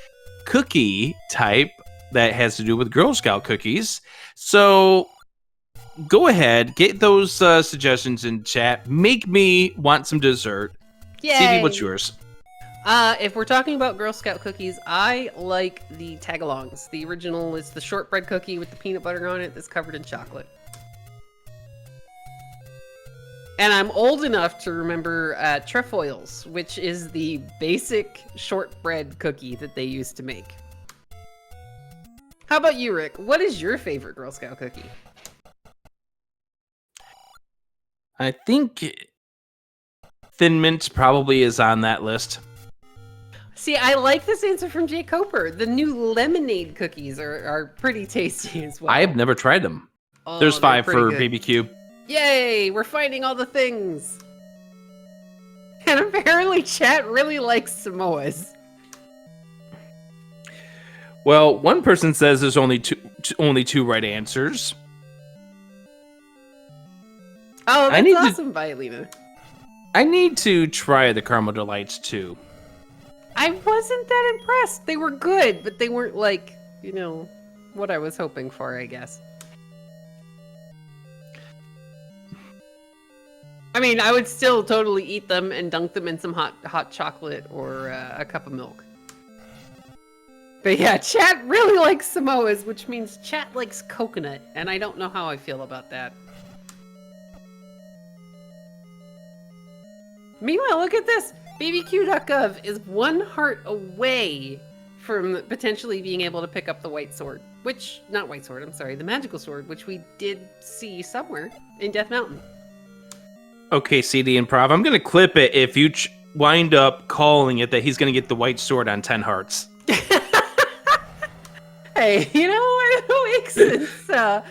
cookie type that has to do with Girl Scout cookies. So go ahead, get those suggestions in chat. Make me want some dessert. Yay. CD, what's yours? If we're talking about Girl Scout cookies, I like the tagalongs. The original is the shortbread cookie with the peanut butter on it that's covered in chocolate. And I'm old enough to remember trefoils, which is the basic shortbread cookie that they used to make. How about you, Rick? What is your favorite Girl Scout cookie? I think Thin Mint probably is on that list. See, I like this answer from Jay Coper. The new lemonade cookies are pretty tasty as well. I have never tried them. Oh, there's 5 for good. BBQ. Yay! We're finding all the things. And apparently chat really likes Samoas. Well, one person says there's only two right answers. Oh, that's awesome, Violina. I need to try the Caramel Delights too. I wasn't that impressed. They were good, but they weren't like, what I was hoping for, I guess. I mean, I would still totally eat them and dunk them in some hot chocolate or a cup of milk. But yeah, chat really likes Samoas, which means chat likes coconut, and I don't know how I feel about that. Meanwhile, look at this. BBQ.gov is 1 heart away from potentially being able to pick up the white sword. The magical sword, which we did see somewhere in Death Mountain. Okay, CD Improv, I'm going to clip it if you wind up calling it that he's going to get the white sword on 10 hearts. Hey, it makes sense.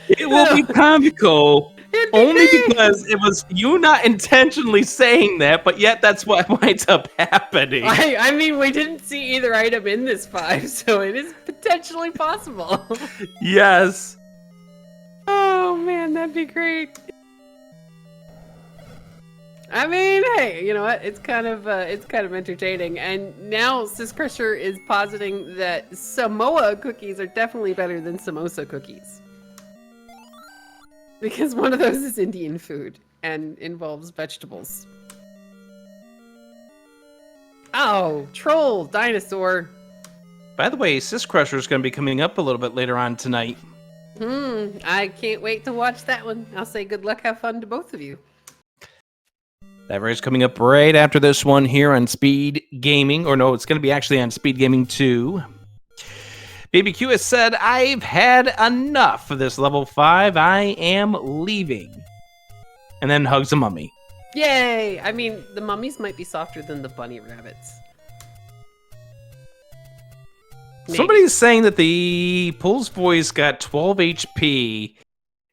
It will be comical. Only because it was you not intentionally saying that, but yet that's what winds up happening. I mean, we didn't see either item in this 5, so it is potentially possible. Yes. Oh man, that'd be great. I mean, hey, you know what? It's kind of entertaining. And now Sis Crusher is positing that Samoa cookies are definitely better than samosa cookies. Because one of those is Indian food and involves vegetables. Oh, troll, dinosaur. By the way, Sis Crusher is going to be coming up a little bit later on tonight. I can't wait to watch that one. I'll say good luck, have fun to both of you. That race coming up right after this one here on Speed Gaming. Or no, it's going to be actually on Speed Gaming 2. BBQ has said, I've had enough of this level 5. I am leaving. And then hugs a mummy. Yay! I mean, the mummies might be softer than the bunny rabbits. Maybe. Somebody's saying that the Pulse Boys got 12 HP.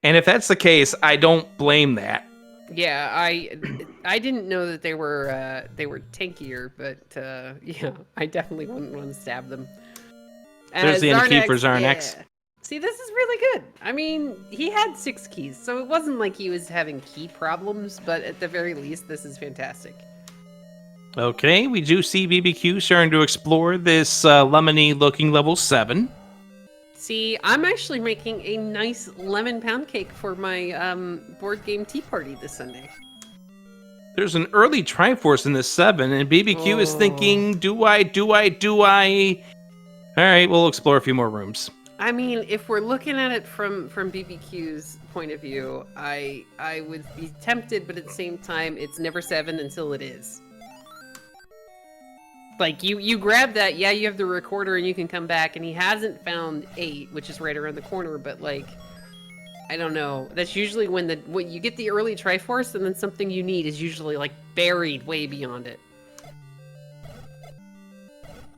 And if that's the case, I don't blame that. Yeah, I didn't know that they were tankier, but yeah, I definitely wouldn't want to stab them. There's the key for Xarnax. Yeah. See, this is really good. I mean, he had 6 keys, so it wasn't like he was having key problems, but at the very least, this is fantastic. Okay, we do see BBQ starting to explore this lemony-looking level 7. See, I'm actually making a nice lemon pound cake for my board game tea party this Sunday. There's an early Triforce in this 7, and BBQ is thinking, do I? All right, we'll explore a few more rooms. I mean, if we're looking at it from BBQ's point of view, I would be tempted, but at the same time, it's never 7 until it is. Like, you grab that, yeah, you have the recorder and you can come back, and he hasn't found 8, which is right around the corner, but, like, I don't know. That's usually when you get the early Triforce, and then something you need is usually like buried way beyond it.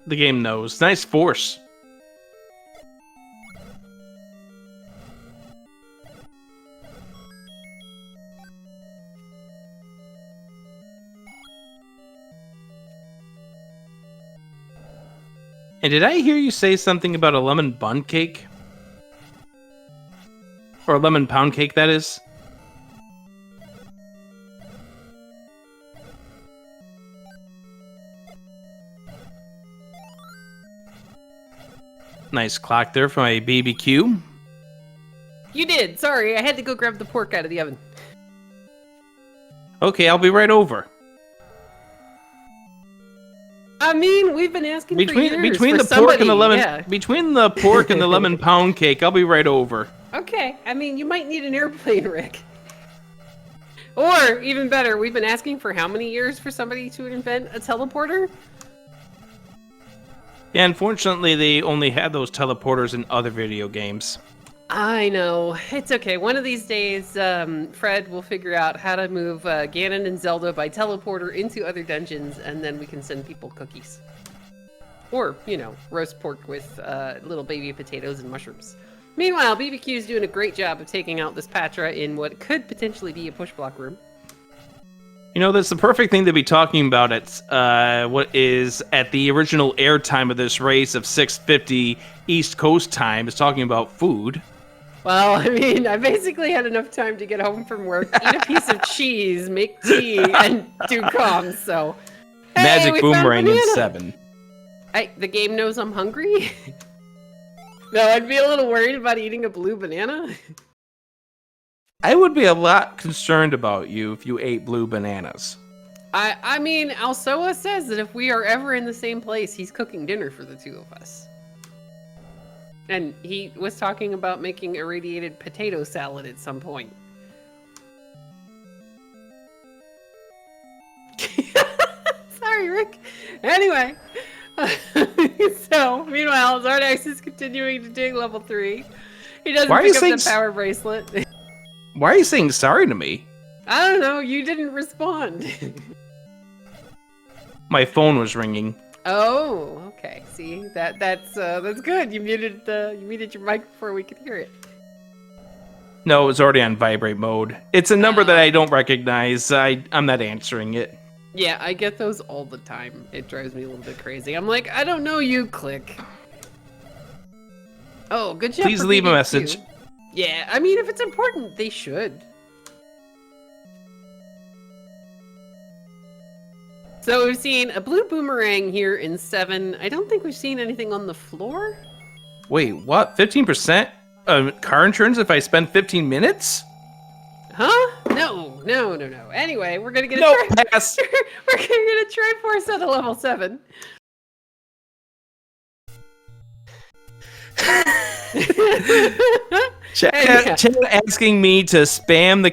The game knows. Nice force. And did I hear you say something about a lemon bun cake? Or a lemon pound cake, that is? Nice clock there for my BBQ. You did. Sorry, I had to go grab the pork out of the oven. Okay, I'll be right over. I mean, we've been asking between for years between for the pork and the somebody, lemon yeah. between the pork and the lemon pound cake, I'll be right over. Okay, I mean, you might need an airplane, Rick. Or, even better, we've been asking for how many years for somebody to invent a teleporter? Yeah, unfortunately, they only had those teleporters in other video games. I know. It's okay. One of these days, Fred will figure out how to move Ganon and Zelda by teleporter into other dungeons, and then we can send people cookies. Or, you know, roast pork with little baby potatoes and mushrooms. Meanwhile, BBQ is doing a great job of taking out this Patra in what could potentially be a push block room. You know, that's the perfect thing to be talking about at what is at the original air time of this race of 6:50 East Coast time, is talking about food. Well, I mean, I basically had enough time to get home from work, eat a piece of cheese, make tea, and do comms, so... Hey, Magic Boomerang in 7. The game knows I'm hungry? No, I'd be a little worried about eating a blue banana. I would be a lot concerned about you if you ate blue bananas. I mean, Alsoa says that if we are ever in the same place, he's cooking dinner for the two of us. And he was talking about making irradiated potato salad at some point. Sorry, Rick. Anyway. So, meanwhile, Xarnax is continuing to dig level 3. He doesn't pick up the power bracelet. Why are you saying sorry to me? I don't know. You didn't respond. My phone was ringing. Oh, okay. See, that's good. You muted your mic before we could hear it. No, it was already on vibrate mode. It's a number that I don't recognize. I'm not answering it. Yeah, I get those all the time. It drives me a little bit crazy. I'm like, I don't know you, click. Oh, good job. Please leave a message. Yeah, I mean, if it's important, they should. So we've seen a blue boomerang here in 7. I don't think we've seen anything on the floor. Wait, what? 15% car insurance if I spend 15 minutes? Huh? No. Anyway, we're gonna get pass. We're gonna get a Triforce at a level 7. Chat asking me to spam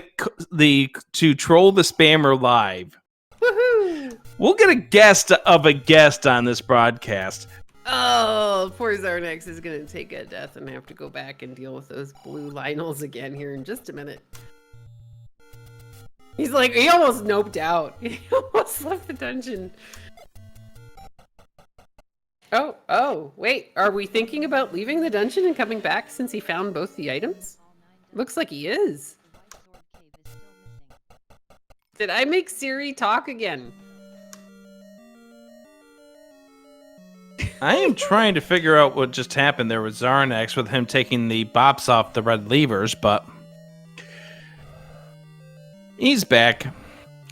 to troll the spammer live. Woohoo! We'll get a guest on this broadcast. Oh, poor Xarnax is gonna take a death and have to go back and deal with those blue Lionels again here in just a minute. He's like, he almost noped out. He almost left the dungeon. Oh, wait. Are we thinking about leaving the dungeon and coming back since he found both the items? Looks like he is. Did I make Siri talk again? I am trying to figure out what just happened there with Xarnax with him taking the bops off the red levers, but he's back.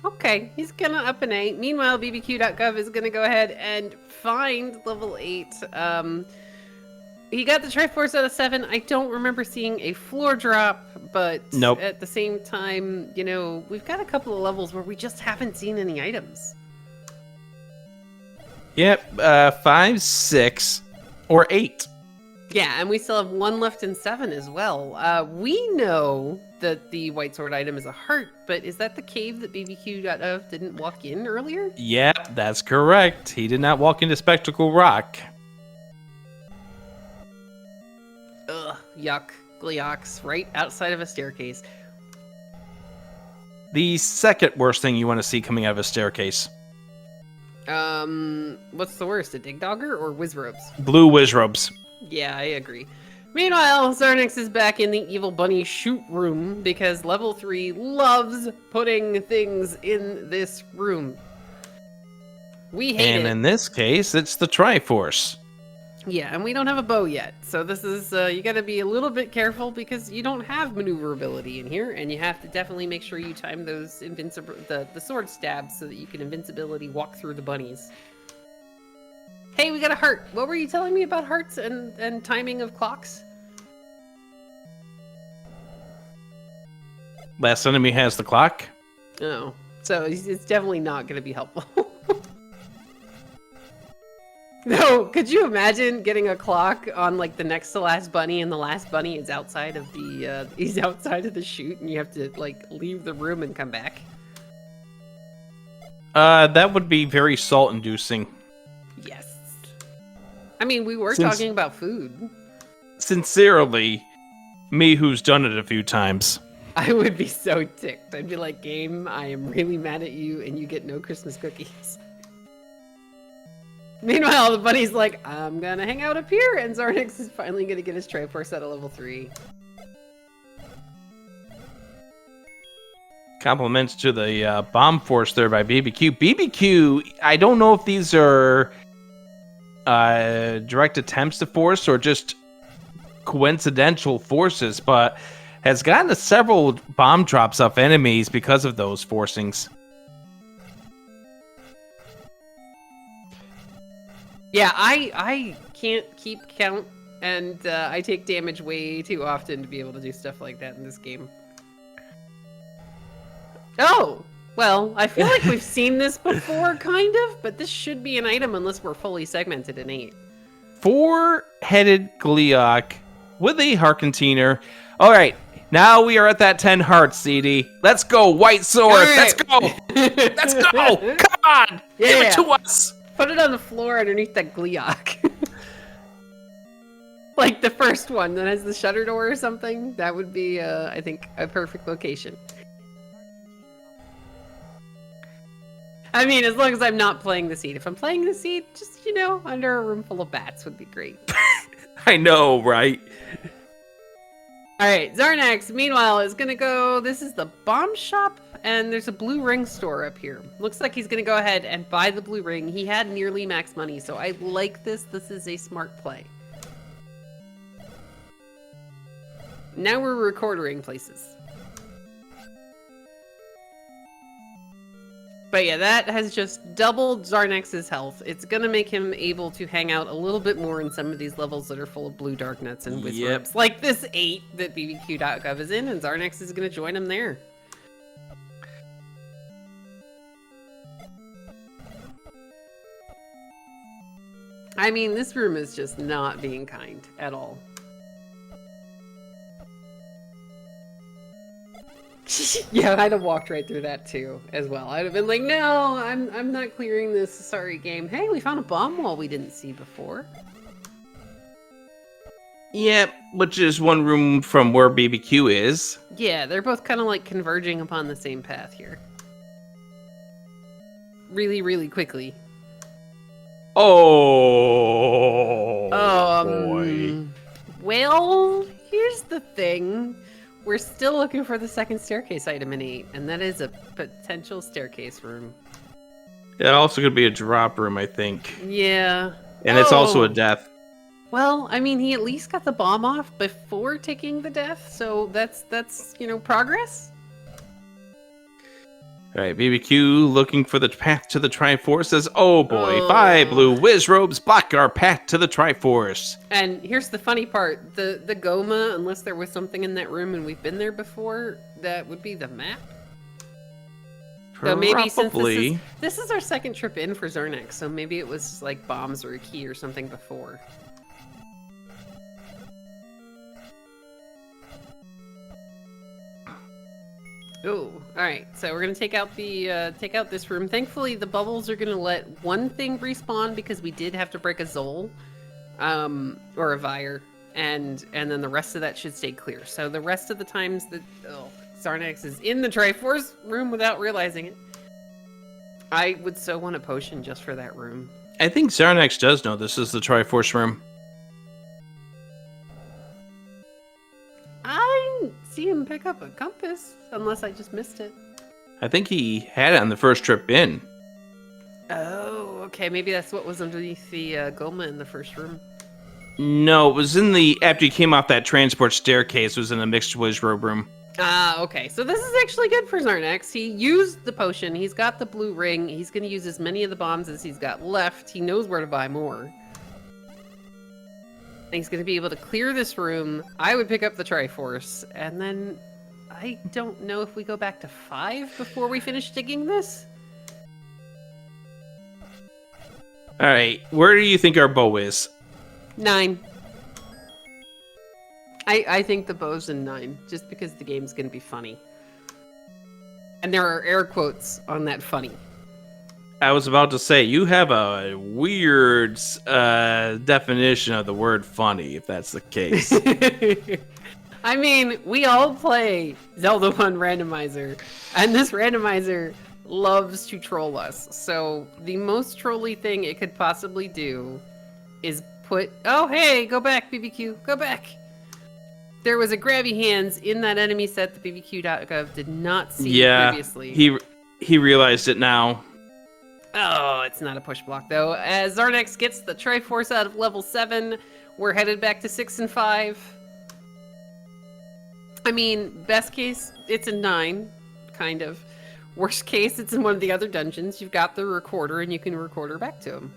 Okay, he's gonna up an 8. Meanwhile, BBQ.gov is gonna go ahead and find level 8. He got the Triforce out of 7. I don't remember seeing a floor drop, but nope. At the same time, you know, we've got a couple of levels where we just haven't seen any items. Yep, 5, 6, or 8. Yeah, and we still have 1 left in 7 as well. We know that the white sword item is a heart, but is that the cave that BBQ.gov didn't walk in earlier? Yep, that's correct. He did not walk into Spectacle Rock. Ugh, yuck. Gleox right outside of a staircase. The second worst thing you want to see coming out of a staircase. What's the worst, a Digdogger or Wizrobes? Blue Wizrobes. Yeah, I agree. Meanwhile, Xarnax is back in the Evil Bunny shoot room because level 3 loves putting things in this room. We hate it. And in this case, it's the Triforce. Yeah, and we don't have a bow yet, so this is, you gotta be a little bit careful because you don't have maneuverability in here, and you have to definitely make sure you time those the sword stabs so that you can invincibility walk through the bunnies. Hey, we got a heart! What were you telling me about hearts and timing of clocks? Last enemy has the clock. Oh, so it's definitely not gonna be helpful. No, could you imagine getting a clock on like the next to last bunny, and the last bunny is outside of the he's outside of the chute, and you have to like leave the room and come back? That would be very salt-inducing. Yes. I mean, we were Since- talking about food. Sincerely, me who's done it a few times. I would be so ticked. I'd be like, game, I am really mad at you, and you get no Christmas cookies. Meanwhile, the bunny's like, I'm gonna hang out up here, and Xarnax is finally gonna get his Triforce at a level 3. Compliments to the bomb force there by BBQ. BBQ, I don't know if these are direct attempts to force or just coincidental forces, but has gotten to several bomb drops off enemies because of those forcings. Yeah, I can't keep count, and I take damage way too often to be able to do stuff like that in this game. Oh! Well, I feel like we've seen this before, kind of, but this should be an item unless we're fully segmented in 8. 4-headed Gleok with a heart container. All right, now we are at that 10 hearts, CD. Let's go, White Sword. All right. Let's go. Let's go. Come on. Give it to us. Put it on the floor underneath that Gleok. Like the first one that has the shutter door or something. That would be, I think, a perfect location. I mean, as long as I'm not playing the seed. If I'm playing the seed, just, you know, under a room full of bats would be great. I know, right? Alright, Xarnax, meanwhile, is gonna go... This is the bomb shop, and there's a blue ring store up here. Looks like he's gonna go ahead and buy the blue ring. He had nearly max money, so I like this. This is a smart play. Now we're recording places. But yeah, that has just doubled Xarnax's health. It's gonna make him able to hang out a little bit more in some of these levels that are full of blue darknuts and wizards. Yep. Like this 8 that BBQ.gov is in, and Xarnax is gonna join him there. I mean, this room is just not being kind at all. Yeah, I'd have walked right through that too, as well. I'd have been like, no, I'm not clearing this. Sorry, game. Hey, we found a bomb wall we didn't see before. Yep, which is one room from where BBQ is. Yeah, they're both kind of like converging upon the same path here. Really, really quickly. Oh, boy. Well, here's the thing. We're still looking for the second staircase item in 8, and that is a potential staircase room. It also could be a drop room, I think. Yeah. And it's also a death. Well, I mean, he at least got the bomb off before taking the death, so that's you know, progress. All right, BBQ looking for the path to the Triforce says, oh boy, Oh. 5 blue whiz robes block our path to the Triforce. And here's the funny part. The Goma, unless there was something in that room and we've been there before, that would be the map. So maybe since this is our second trip in for Xarnax, so maybe it was like bombs or a key or something before. Oh, all right. So we're gonna take out this room. Thankfully, the bubbles are gonna let one thing respawn because we did have to break a Zol, or a Vire. and then the rest of that should stay clear. So the rest of the times that Xarnax is in the Triforce room without realizing it, I would so want a potion just for that room. I think Xarnax does know this is the Triforce room. I didn't see him pick up a compass, unless I just missed it. I think he had it on the first trip in. Oh, okay. Maybe that's what was underneath the Goma in the first room. No, it was in the... After you came off that transport staircase, it was in the mixed wizard room. Ah, okay. So this is actually good for Xarnax. He used the potion. He's got the blue ring. He's going to use as many of the bombs as he's got left. He knows where to buy more. And he's going to be able to clear this room. I would pick up the Triforce. And then I don't know if we go back to 5 before we finish digging this. All right, where do you think our bow is? 9. I think the bow's in 9, just because the game's going to be funny. And there are air quotes on that funny. I was about to say, you have a weird definition of the word funny, if that's the case. I mean, we all play Zelda 1 Randomizer, and this randomizer loves to troll us. So the most trolly thing it could possibly do is put... Oh, hey, go back, BBQ, go back. There was a grabby hands in that enemy set that BBQ.gov did not see previously. He realized it now. Oh, it's not a push block, though. As Xarnax gets the Triforce out of level 7, we're headed back to 6 and 5. I mean, best case, it's a 9, kind of. Worst case, it's in one of the other dungeons. You've got the recorder, and you can record her back to him.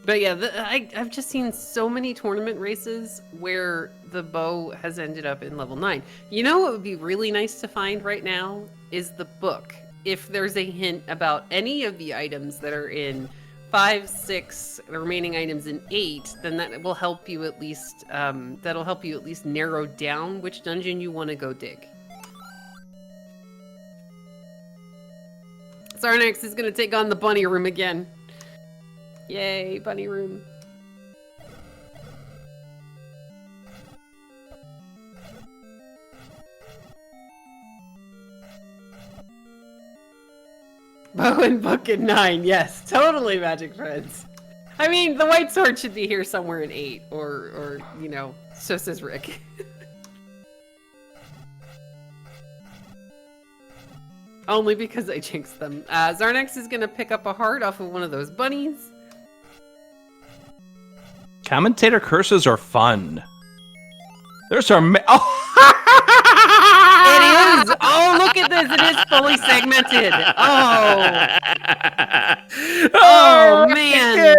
But yeah, I've just seen so many tournament races where the bow has ended up in level 9. You know what would be really nice to find right now is the book. If there's a hint about any of the items that are in 5, 6, the remaining items in 8, then that will help you at least narrow down which dungeon you want to go dig. Xarnax is going to take on the bunny room again. Yay, bunny room. Bow and book in 9, yes, totally Magic Friends. I mean, the white sword should be here somewhere in 8, or you know, so says Rick. Only because I jinxed them. Xarnax is gonna pick up a heart off of one of those bunnies. Commentator curses are fun. There's our... It is! Oh, look at this! It is fully segmented! Oh! Oh, man!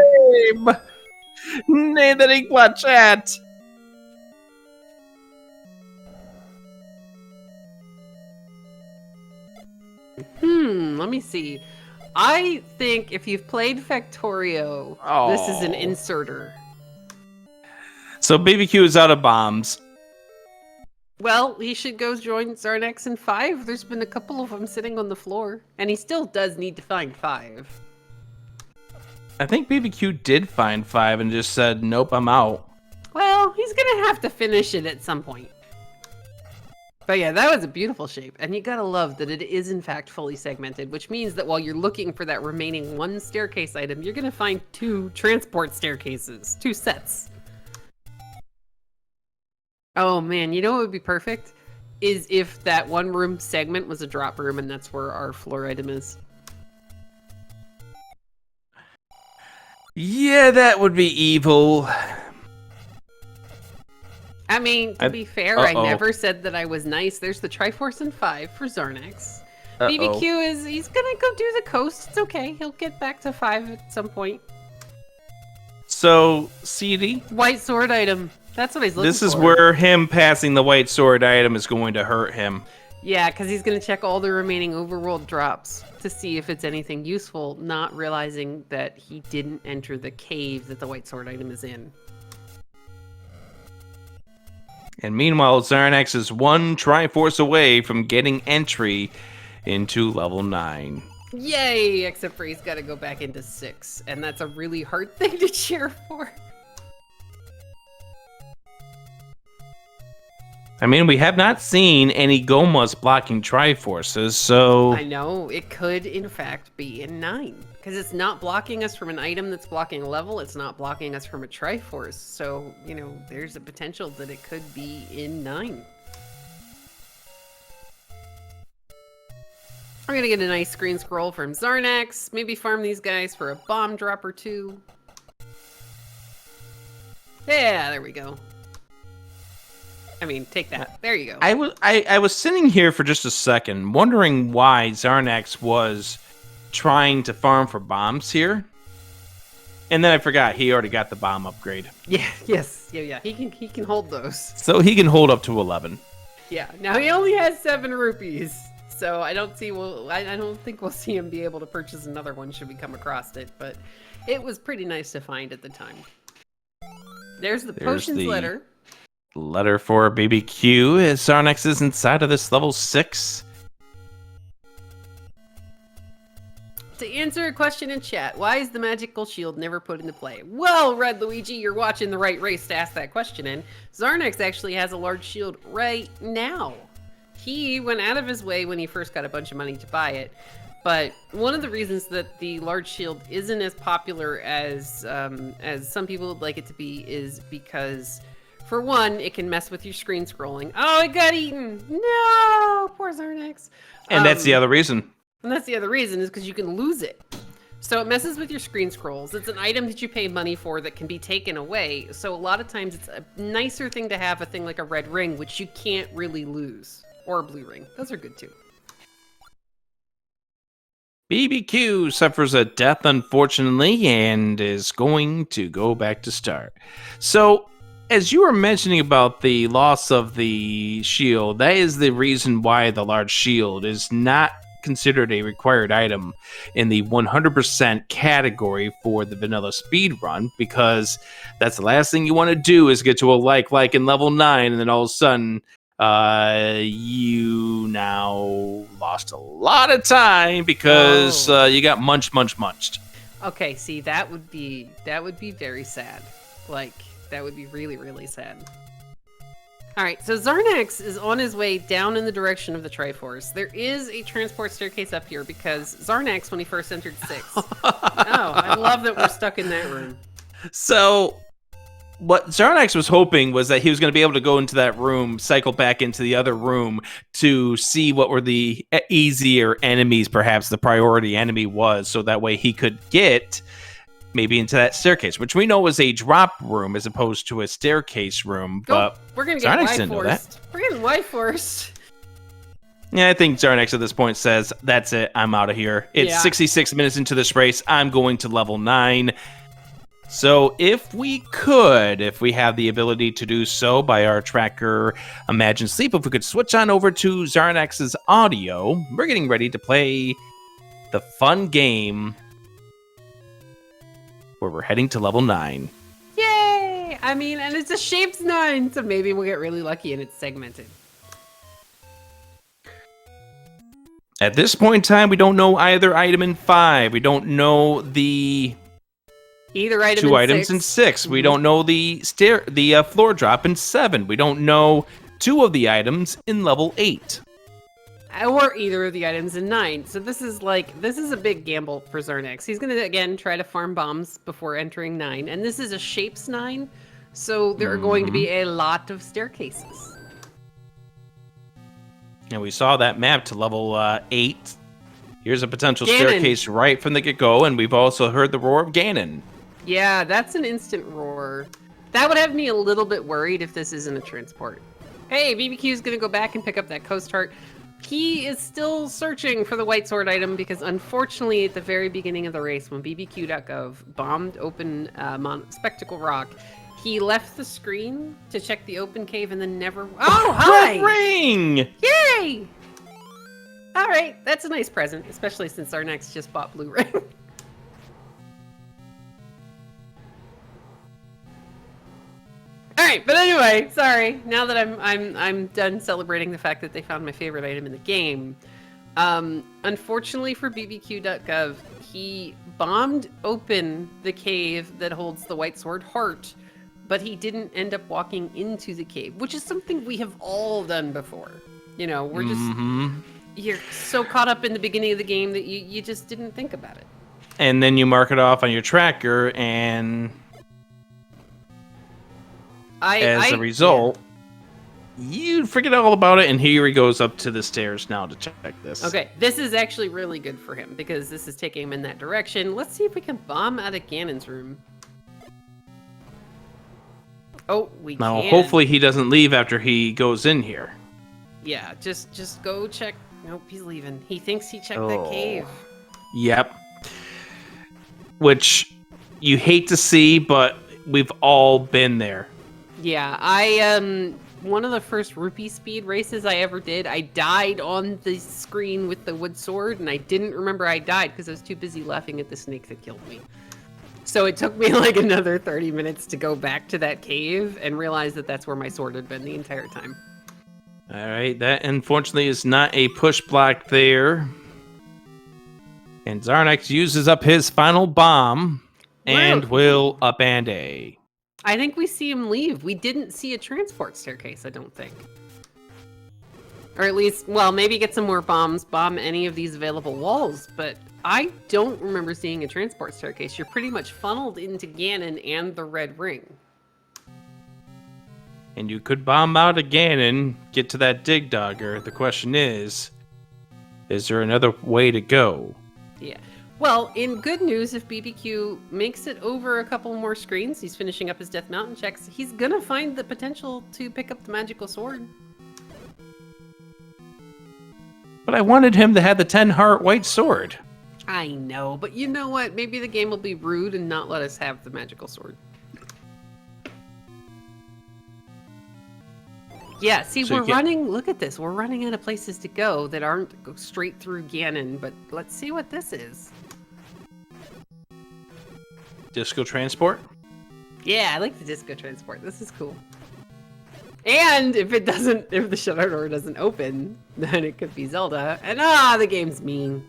Nej, det gick bara chat! Let me see. I think if you've played Factorio, this is an inserter. So BBQ is out of bombs. Well, he should go join Xarnax in 5. There's been a couple of them sitting on the floor. And he still does need to find 5. I think BBQ did find 5 and just said, nope, I'm out. Well, he's gonna have to finish it at some point. But yeah, that was a beautiful shape. And you gotta love that it is in fact fully segmented, which means that while you're looking for that remaining 1 staircase item, you're gonna find 2 transport staircases, 2 sets. Oh man, you know what would be perfect? Is if that 1 room segment was a drop room and that's where our floor item is. Yeah, that would be evil. I mean, to be fair, I never said that I was nice. There's the Triforce in 5 for Xarnax. BBQ he's gonna go do the coast. It's okay. He'll get back to 5 at some point. So, CD? White sword item. That's what he's looking for. This is where him passing the white sword item is going to hurt him. Yeah, because he's going to check all the remaining overworld drops to see if it's anything useful, not realizing that he didn't enter the cave that the white sword item is in. And meanwhile, Xarnax is 1 Triforce away from getting entry into level 9. Yay! Except for he's got to go back into 6, and that's a really hard thing to cheer for. I mean, we have not seen any Gomas blocking Triforces, so... I know, it could in fact be in 9. Because it's not blocking us from an item that's blocking a level, it's not blocking us from a Triforce. So, you know, there's a potential that it could be in 9. We're gonna get a nice screen scroll from Xarnax, maybe farm these guys for a bomb drop or 2. Yeah, there we go. I mean, take that. There you go. I was sitting here for just a second, wondering why Xarnax was trying to farm for bombs here. And then I forgot he already got the bomb upgrade. Yeah, yes. Yeah. He can hold those. So he can hold up to 11. Yeah. Now he only has 7 rupees. So I don't think we'll see him be able to purchase another one should we come across it, but it was pretty nice to find at the time. There's the potions letter. Letter for BBQ. Xarnax is inside of this level 6. To answer a question in chat, why is the magical shield never put into play? Well, Red Luigi, you're watching the right race to ask that question in. Xarnax actually has a large shield right now. He went out of his way when he first got a bunch of money to buy it. But one of the reasons that the large shield isn't as popular as some people would like it to be is because, for one, it can mess with your screen scrolling. Oh, it got eaten! No! Poor Xarnax. And that's the other reason. And that's the other reason, is because you can lose it. So it messes with your screen scrolls. It's an item that you pay money for that can be taken away. So a lot of times it's a nicer thing to have a thing like a red ring, which you can't really lose. Or a blue ring. Those are good too. BBQ suffers a death, unfortunately, and is going to go back to start. So, as you were mentioning about the loss of the shield, that is the reason why the large shield is not considered a required item in the 100% category for the vanilla speed run, because that's the last thing you want to do is get to a like in level 9, and then all of a sudden you now lost a lot of time because you got munched. Okay, see, that would be very sad. Like, that would be really, really sad. All right, so Xarnax is on his way down in the direction of the Triforce. There is a transport staircase up here because Xarnax, when he first entered 6. Oh, I love that we're stuck in that room. So, what Xarnax was hoping was that he was going to be able to go into that room, cycle back into the other room to see what were the easier enemies, perhaps the priority enemy was, so that way he could get maybe into that staircase, which we know was a drop room as opposed to a staircase room. But we're gonna get Xarnax didn't know that. We're getting Y-forced. Yeah, I think Xarnax at this point says, that's it, I'm out of here. It's 66 minutes into this race, I'm going to level 9. So if we have the ability to do so by our tracker Imagine Sleep, if we could switch on over to Xarnax's audio, we're getting ready to play the fun game where we're heading to level 9. Yay! I mean, and it's a shaped 9, so maybe we'll get really lucky and it's segmented. At this point in time, we don't know either item in 5. We don't know the either item 2 in items 6. in 6. We don't know the floor drop in 7. We don't know 2 of the items in level 8. Or either of the items in 9. So this is a big gamble for Xarnax. He's gonna again try to farm bombs before entering 9, and this is a shapes 9, so there are going to be a lot of staircases. And we saw that map to level 8. Here's a potential Ganon. staircase right from the get-go, and we've also heard the roar of Ganon. Yeah, that's an instant roar. That would have me a little bit worried if this isn't a transport. Hey, BBQ's gonna go back and pick up that coast heart. He is still searching for the white sword item because unfortunately at the very beginning of the race when BBQ.gov bombed open Spectacle Rock, he left the screen to check the open cave and then never... Oh, hi! Ring! Yay! All right, that's a nice present, especially since our next just bought Blue Ring. All right, but anyway, sorry. Now that I'm done celebrating the fact that they found my favorite item in the game, Unfortunately for BBQ.gov, he bombed open the cave that holds the White Sword Heart, but he didn't end up walking into the cave, which is something we have all done before. You know, we're just, you're so caught up in the beginning of the game that you just didn't think about it. And then you mark it off on your tracker, and as a result, you forget all about it, and here he goes up to the stairs now to check this. Okay, this is actually really good for him, because this is taking him in that direction. Let's see if we can bomb out of Ganon's room. Oh, we now, can. hopefully he doesn't leave after he goes in here. Yeah, just go check. Nope, he's leaving. He thinks he checked that cave. Yep. Which you hate to see, but we've all been there. Yeah, one of the first rupee speed races I ever did, I died on the screen with the wood sword, and I didn't remember I died because I was too busy laughing at the snake that killed me. So it took me like another 30 minutes to go back to that cave and realize that that's where my sword had been the entire time. All right, that unfortunately is not a push block there. And Xarnax uses up his final bomb and will up and a. I think we see him leave. We didn't see a transport staircase, I don't think. Or at least, well, maybe get some more bombs, bomb any of these available walls, but I don't remember seeing a transport staircase. You're pretty much funneled into Ganon and the Red Ring. And you could bomb out of Ganon, get to that dig dogger. The question is there another way to go? Yeah. Well, in good news, if BBQ makes it over a couple more screens, he's finishing up his Death Mountain checks, he's gonna find the potential to pick up the magical sword. But I wanted him to have the 10-heart white sword. I know, but you know what? Maybe the game will be rude and not let us have the magical sword. Yeah, see, so we're running, look at this, we're running out of places to go that aren't straight through Ganon, but let's see what this is. Disco transport? Yeah, I like the disco transport. This is cool. And if the shutter door doesn't open, then it could be Zelda. And the game's mean.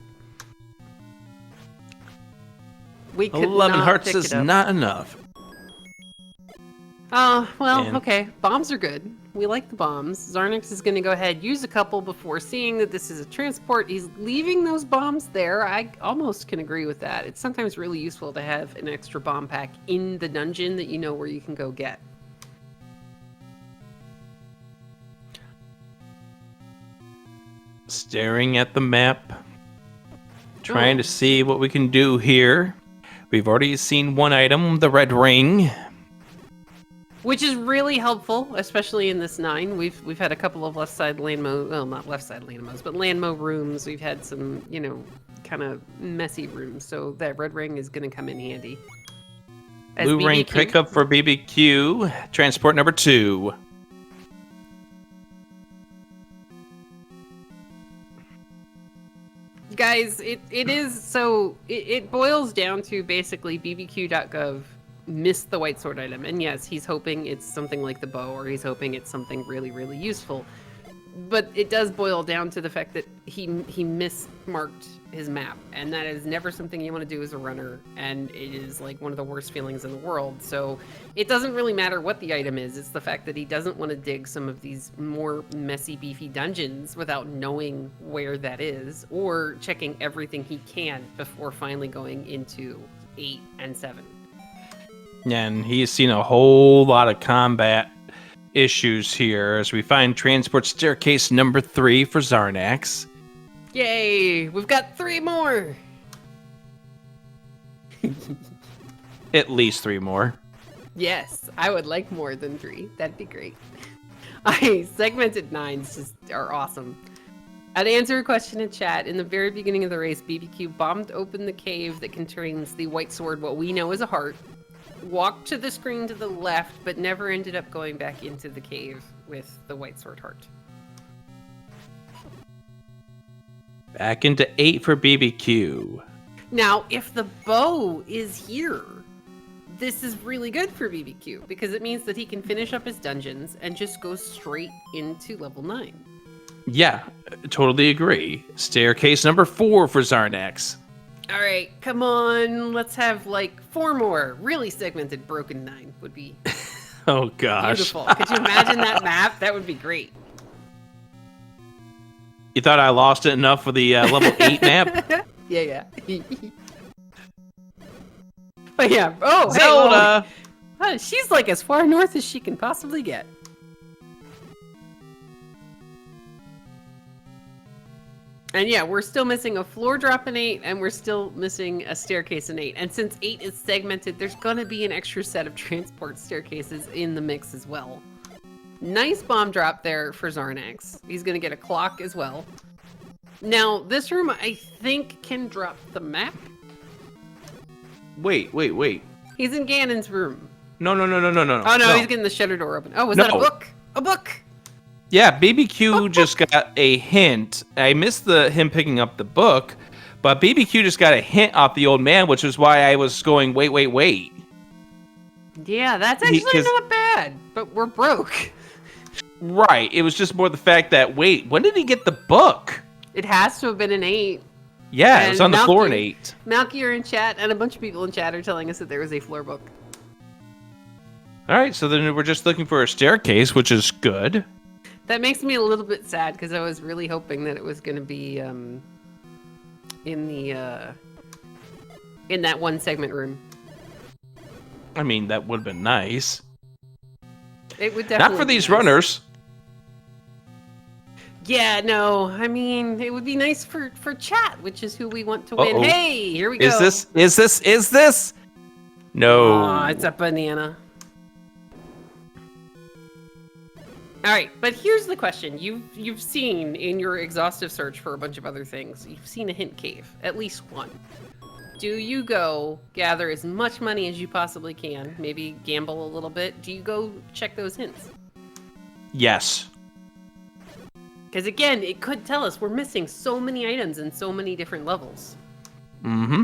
We could 11 hearts is not enough. Oh, well, okay. Bombs are good. We like the bombs. Xarnax is going to go ahead, use a couple before seeing that this is a transport. He's leaving those bombs there. I almost can agree with that. It's sometimes really useful to have an extra bomb pack in the dungeon that you know where you can go get. Staring at the map, trying to see what we can do here. We've already seen one item, the red ring. Which is really helpful, especially in this 9. We've had a couple of left side landmo, well, not left side landmos, but landmo rooms. We've had some, you know, kind of messy rooms, so that red ring is going to come in handy. As Blue ring pickup for BBQ, transport number 2. Guys, it boils down to basically BBQ.gov missed the white sword item, and yes, he's hoping it's something like the bow, or he's hoping it's something really, really useful. But it does boil down to the fact that he mismarked his map, and that is never something you want to do as a runner, and it is like one of the worst feelings in the world. So it doesn't really matter what the item is, it's the fact that he doesn't want to dig some of these more messy, beefy dungeons without knowing where that is, or checking everything he can before finally going into 8 and 7. And he's seen a whole lot of combat issues here as we find transport staircase number 3 for Xarnax. Yay! We've got 3 more! At least 3 more. Yes, I would like more than 3. That'd be great. Segmented 9s just are awesome. To answer a question in chat, in the very beginning of the race, BBQ bombed open the cave that contains the white sword, what we know as a heart, walked to the screen to the left, but never ended up going back into the cave with the white sword heart. Back into 8 for BBQ. Now, if the bow is here, this is really good for BBQ, because it means that he can finish up his dungeons and just go straight into level 9. Yeah, Totally agree. Staircase number 4 for Xarnax. All right, come on. Let's have like 4 more. Really segmented broken 9 would be Oh, gosh. beautiful. Could you imagine that map? That would be great. You thought I lost it enough for the level 8 map? Yeah. But yeah. Oh, Zelda! Hey, well, she's like as far north as she can possibly get. And yeah, we're still missing a floor drop in 8, and we're still missing a staircase in 8. And since 8 is segmented, there's gonna be an extra set of transport staircases in the mix as well. Nice bomb drop there for Xarnax. He's gonna get a clock as well. Now, this room, I think, can drop the map. Wait. He's in Ganon's room. No. Oh, no, he's getting the shutter door open. Oh, was that a book? A book! Yeah, BBQ just got a hint. I missed him picking up the book, but BBQ just got a hint off the old man, which is why I was going, wait. Yeah, that's actually not bad, but we're broke. Right, it was just more the fact that, wait, when did he get the book? It has to have been an 8. Yeah, And it was on the floor in 8. Malky are in chat, and a bunch of people in chat are telling us that there was a floor book. All right, so then we're just looking for a staircase, which is good. That makes me a little bit sad because I was really hoping that it was going to be in that one segment room. I mean, that would have been nice. It would definitely. Not for be these nice. runners. Yeah, no. I mean, it would be nice for chat, which is who we want to win. Uh-oh. Hey, here we go. Is this? No. Aw, it's a banana. All right, but here's the question. You've seen in your exhaustive search for a bunch of other things, you've seen a hint cave, at least one. Do you go gather as much money as you possibly can, maybe gamble a little bit? Do you go check those hints? Yes. Because again, it could tell us we're missing so many items in so many different levels. Mm-hmm.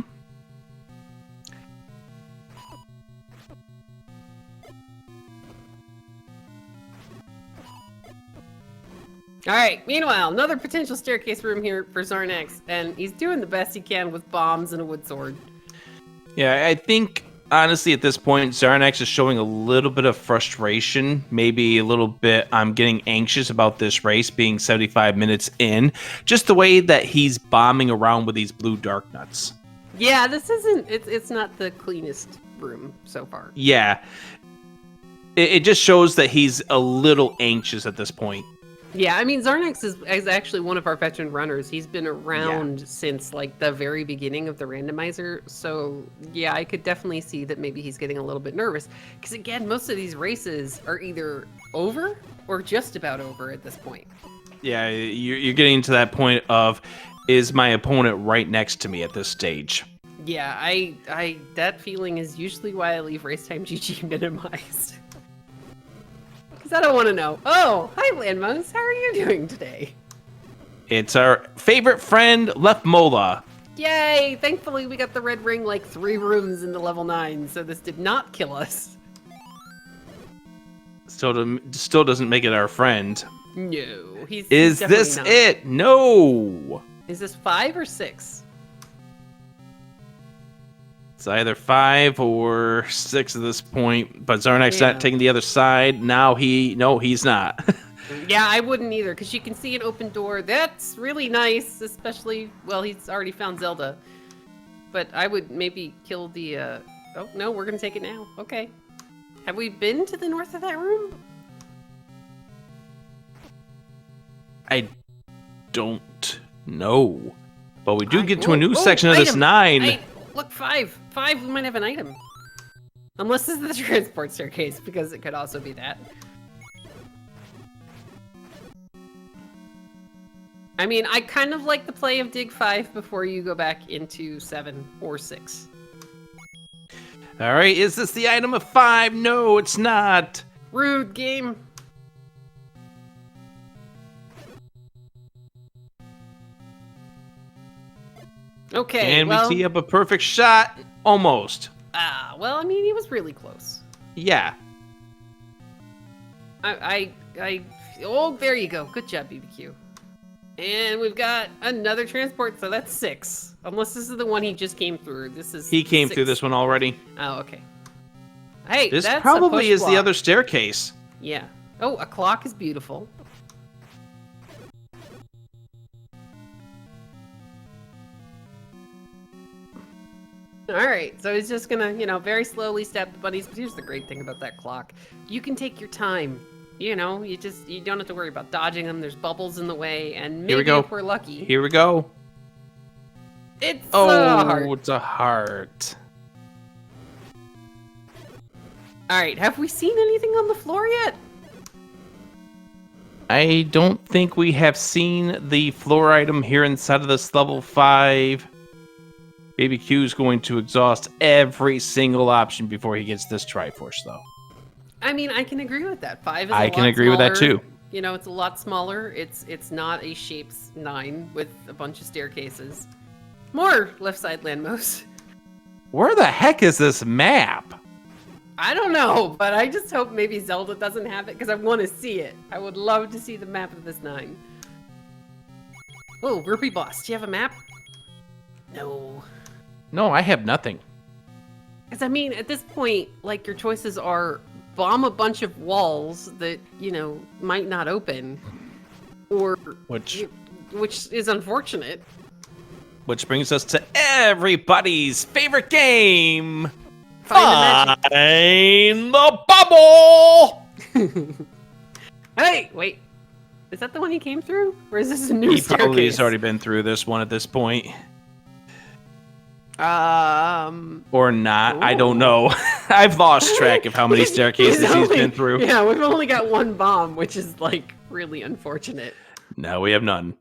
All right, meanwhile, another potential staircase room here for Xarnax, and he's doing the best he can with bombs and a wood sword. Yeah, I think, honestly, at this point, Xarnax is showing a little bit of frustration. Maybe a little bit, I'm getting anxious about this race being 75 minutes in. Just the way that he's bombing around with these blue dark nuts. Yeah, this isn't, it's not the cleanest room so far. Yeah. It just shows that he's a little anxious at this point. Yeah, I mean, Xarnax is actually one of our veteran runners. He's been around since, like, the very beginning of the randomizer. So, yeah, I could definitely see that maybe he's getting a little bit nervous. Because, again, most of these races are either over or just about over at this point. Yeah, you're getting to that point of, is my opponent right next to me at this stage? Yeah, I that feeling is usually why I leave Racetime GG minimized. I don't want to know. Oh, hi, Landmos. How are you doing today? It's our favorite friend, Left Mola. Yay! Thankfully, we got the red ring like 3 rooms into level 9, so this did not kill us. Still doesn't make it our friend. No, he's Is definitely this not. it? No. Is this 5 or 6? It's either 5 or 6 at this point, but Xarnax Yeah. not taking the other side. Now he's not. Yeah, I wouldn't either, because you can see an open door. That's really nice, especially, well, he's already found Zelda. But I would maybe kill the, oh, no, we're going to take it now. Okay. Have we been to the north of that room? I don't know. But we do get to a Whoa, new whoa, section of this item. 9. Look, 5. 5, we might have an item. Unless this is the transport staircase, because it could also be that. I mean, I kind of like the play of dig 5 before you go back into 7 or 6. All right, is this the item of 5? No, it's not. Rude game. Okay, And well, we tee up a perfect shot. Almost. well, I mean, he was really close. Yeah. Oh, there you go. Good job, BBQ. And we've got another transport, so that's 6. Unless this is the one he just came through. This is He came 6. through this one already. Oh, okay. Hey, This that's probably a is push the block. other staircase. Yeah. Oh, a clock is beautiful. Alright, so he's just gonna, very slowly stab the bunnies. But here's the great thing about that clock. You can take your time. You don't have to worry about dodging them. There's bubbles in the way, and Here we maybe go. if we're lucky. Here we go. It's Oh, a heart. it's a heart. Alright, have we seen anything on the floor yet? I don't think we have seen the floor item here inside of this level 5. BBQ is going to exhaust every single option before he gets this Triforce, though. I mean, I can agree with that. 5 is a I lot can agree with that, smaller. too. It's a lot smaller. It's not a shapes 9 with a bunch of staircases. More left side landmost. Where the heck is this map? I don't know, but I just hope maybe Zelda doesn't have it because I want to see it. I would love to see the map of this 9. Oh, Rupee Boss, do you have a map? No. No, I have nothing. Because, I mean, at this point, like, your choices are bomb a bunch of walls that, might not open. Or... Which is unfortunate. Which brings us to everybody's favorite game. Find Find the bubble! Hey, wait. Is that the one he came through? Or is this a new He staircase? probably has already been through this one at this point. Or not. I don't know. I've lost track of how many staircases he's been through. Yeah, we've only got one bomb, which is, like, really unfortunate. No, we have none.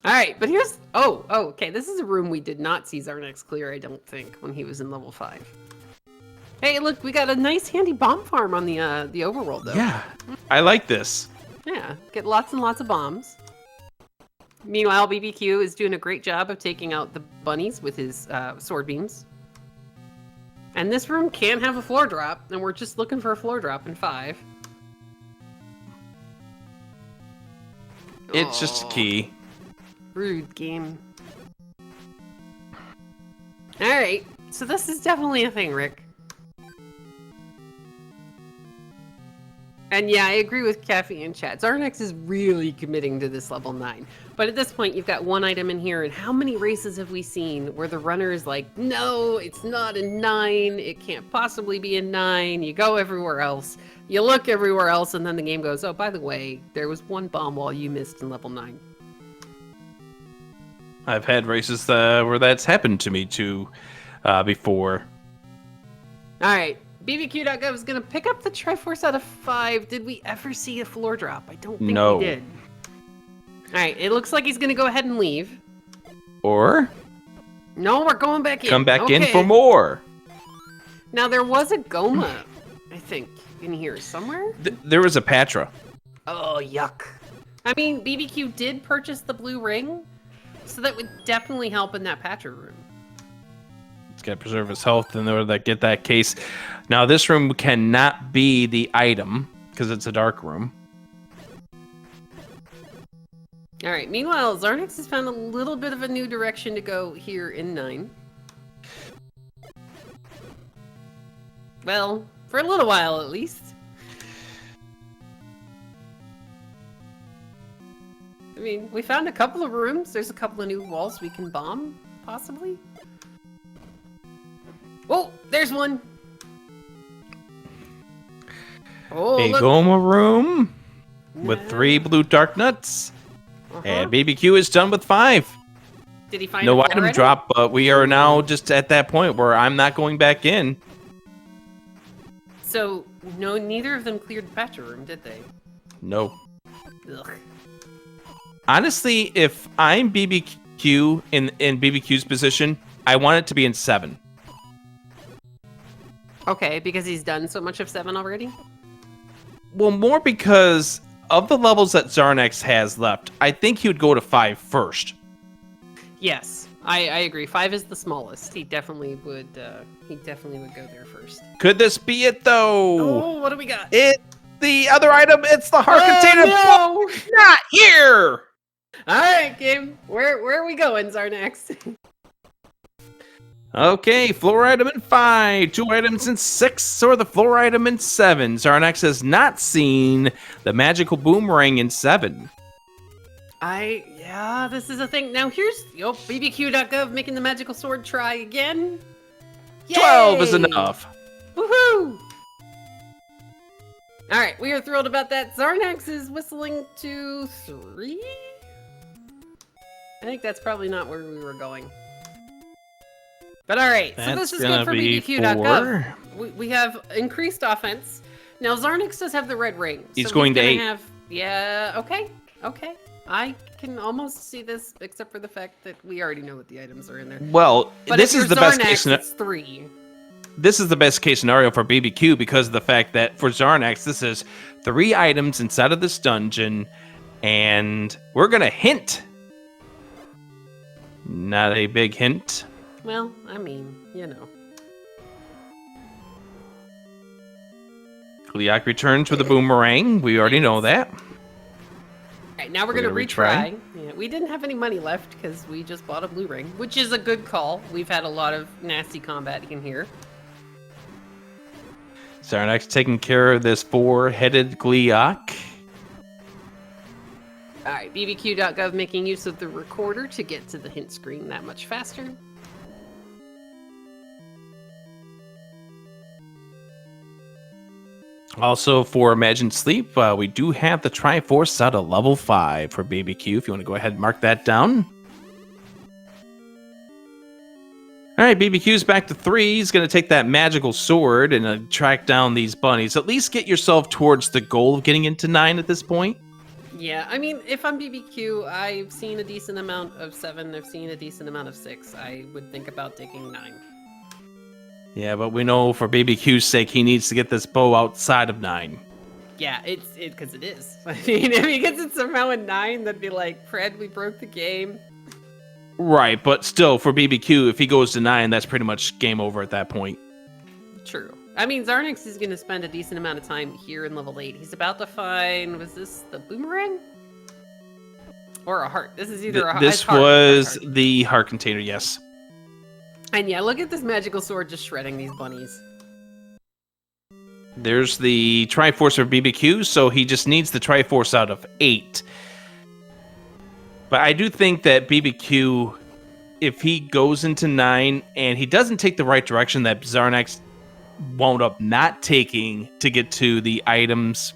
Alright, but here's... Oh, okay. This is a room we did not see Xarnax clear, I don't think, when he was in level 5. Hey, look, we got a nice handy bomb farm on the overworld, though. Yeah, I like this. Yeah, get lots and lots of bombs. Meanwhile, BBQ is doing a great job of taking out the bunnies with his sword beams. And this room can have a floor drop, and we're just looking for a floor drop in 5. It's just a key. Rude game. Alright, so this is definitely a thing, Rick. And yeah, I agree with Caffey and chat. Xarnax is really committing to this level 9. But at this point, you've got one item in here, and how many races have we seen where the runner is like, no, it's not a 9, it can't possibly be a 9, you go everywhere else, you look everywhere else, and then the game goes, oh, by the way, there was one bomb wall you missed in level 9. I've had races where that's happened to me too before. Alright, BBQ.gov is going to pick up the Triforce out of 5. Did we ever see a floor drop? I don't think No. we did. Alright, it looks like he's going to go ahead and leave. Or No, we're going back in. come back in Okay. for more. Now, there was a Goma, I think, in here somewhere. There was a Patra. Oh, yuck. I mean, BBQ did purchase the blue ring, so that would definitely help in that Patra room. He's got to preserve his health in order to get that case. Now, this room cannot be the item because it's a dark room. All right, meanwhile, Xarnax has found a little bit of a new direction to go here in 9. Well, for a little while at least. I mean, we found a couple of rooms. There's a couple of new walls we can bomb, possibly. Oh, there's one. Oh, A look. Goma room with 3 blue dark nuts. And BBQ is done with 5. Did he find No a floor item item? drop, but we are now just at that point where I'm not going back in. So, no, neither of them cleared the Patra room, did they? No. Ugh. Honestly, if I'm BBQ in BBQ's position, I want it to be in 7. Okay, because he's done so much of 7 already? Well, more because of the levels that Xarnax has left, I think he would go to 5 first. Yes, I agree. 5 is the smallest. He definitely would go there first. Could this be it, though? Oh, what do we got? It's the other item. It's the heart container. no! Not here! All right, game. Where are we going, Xarnax? Okay, floor item in 5, 2 items in 6, or the floor item in 7. Xarnax has not seen the magical boomerang in 7. Yeah, this is a thing. Now here's BBQ.gov making the magical sword try again. Yay! 12 is enough. Woohoo! All right, we are thrilled about that. Xarnax is whistling to 3. I think that's probably not where we were going. But all right, so this is good for BBQ.gov. We have increased offense. Now, Xarnax does have the red ring. He's going to 8. Yeah, okay. I can almost see this, except for the fact that we already know what the items are in there. Well, but this is the best case scenario. It's 3. This is the best case scenario for BBQ because of the fact that for Xarnax, this is 3 items inside of this dungeon, and we're going to hint. Not a big hint. Well, I mean, you know. Gleeok returns with a boomerang. We already know that. All right, now we're going to retry. Yeah, we didn't have any money left because we just bought a blue ring, which is a good call. We've had a lot of nasty combat in here. Xarnax taking care of this 4-headed Gleeok. All right, BBQ.gov making use of the recorder to get to the hint screen that much faster. Also, for Imagine Sleep, we do have the Triforce out of level 5 for BBQ, if you want to go ahead and mark that down. All right, BBQ's back to 3. He's going to take that magical sword and track down these bunnies. At least get yourself towards the goal of getting into 9 at this point. Yeah, I mean, if I'm BBQ, I've seen a decent amount of 7. I've seen a decent amount of 6. I would think about taking 9. Yeah, but we know for BBQ's sake, he needs to get this bow outside of 9. Yeah, because it is. I mean, if he gets it somehow in 9, that'd be like, Fred, we broke the game. Right, but still, for BBQ, if he goes to 9, that's pretty much game over at that point. True. I mean, Xarnax is going to spend a decent amount of time here in level 8. He's about to find, was this the boomerang? Or a heart. This is either a heart. This was the heart container, yes. And yeah, look at this magical sword just shredding these bunnies. There's the Triforce for BBQ, so he just needs the Triforce out of 8. But I do think that BBQ, if he goes into 9 and he doesn't take the right direction that Xarnax wound up not taking to get to the items,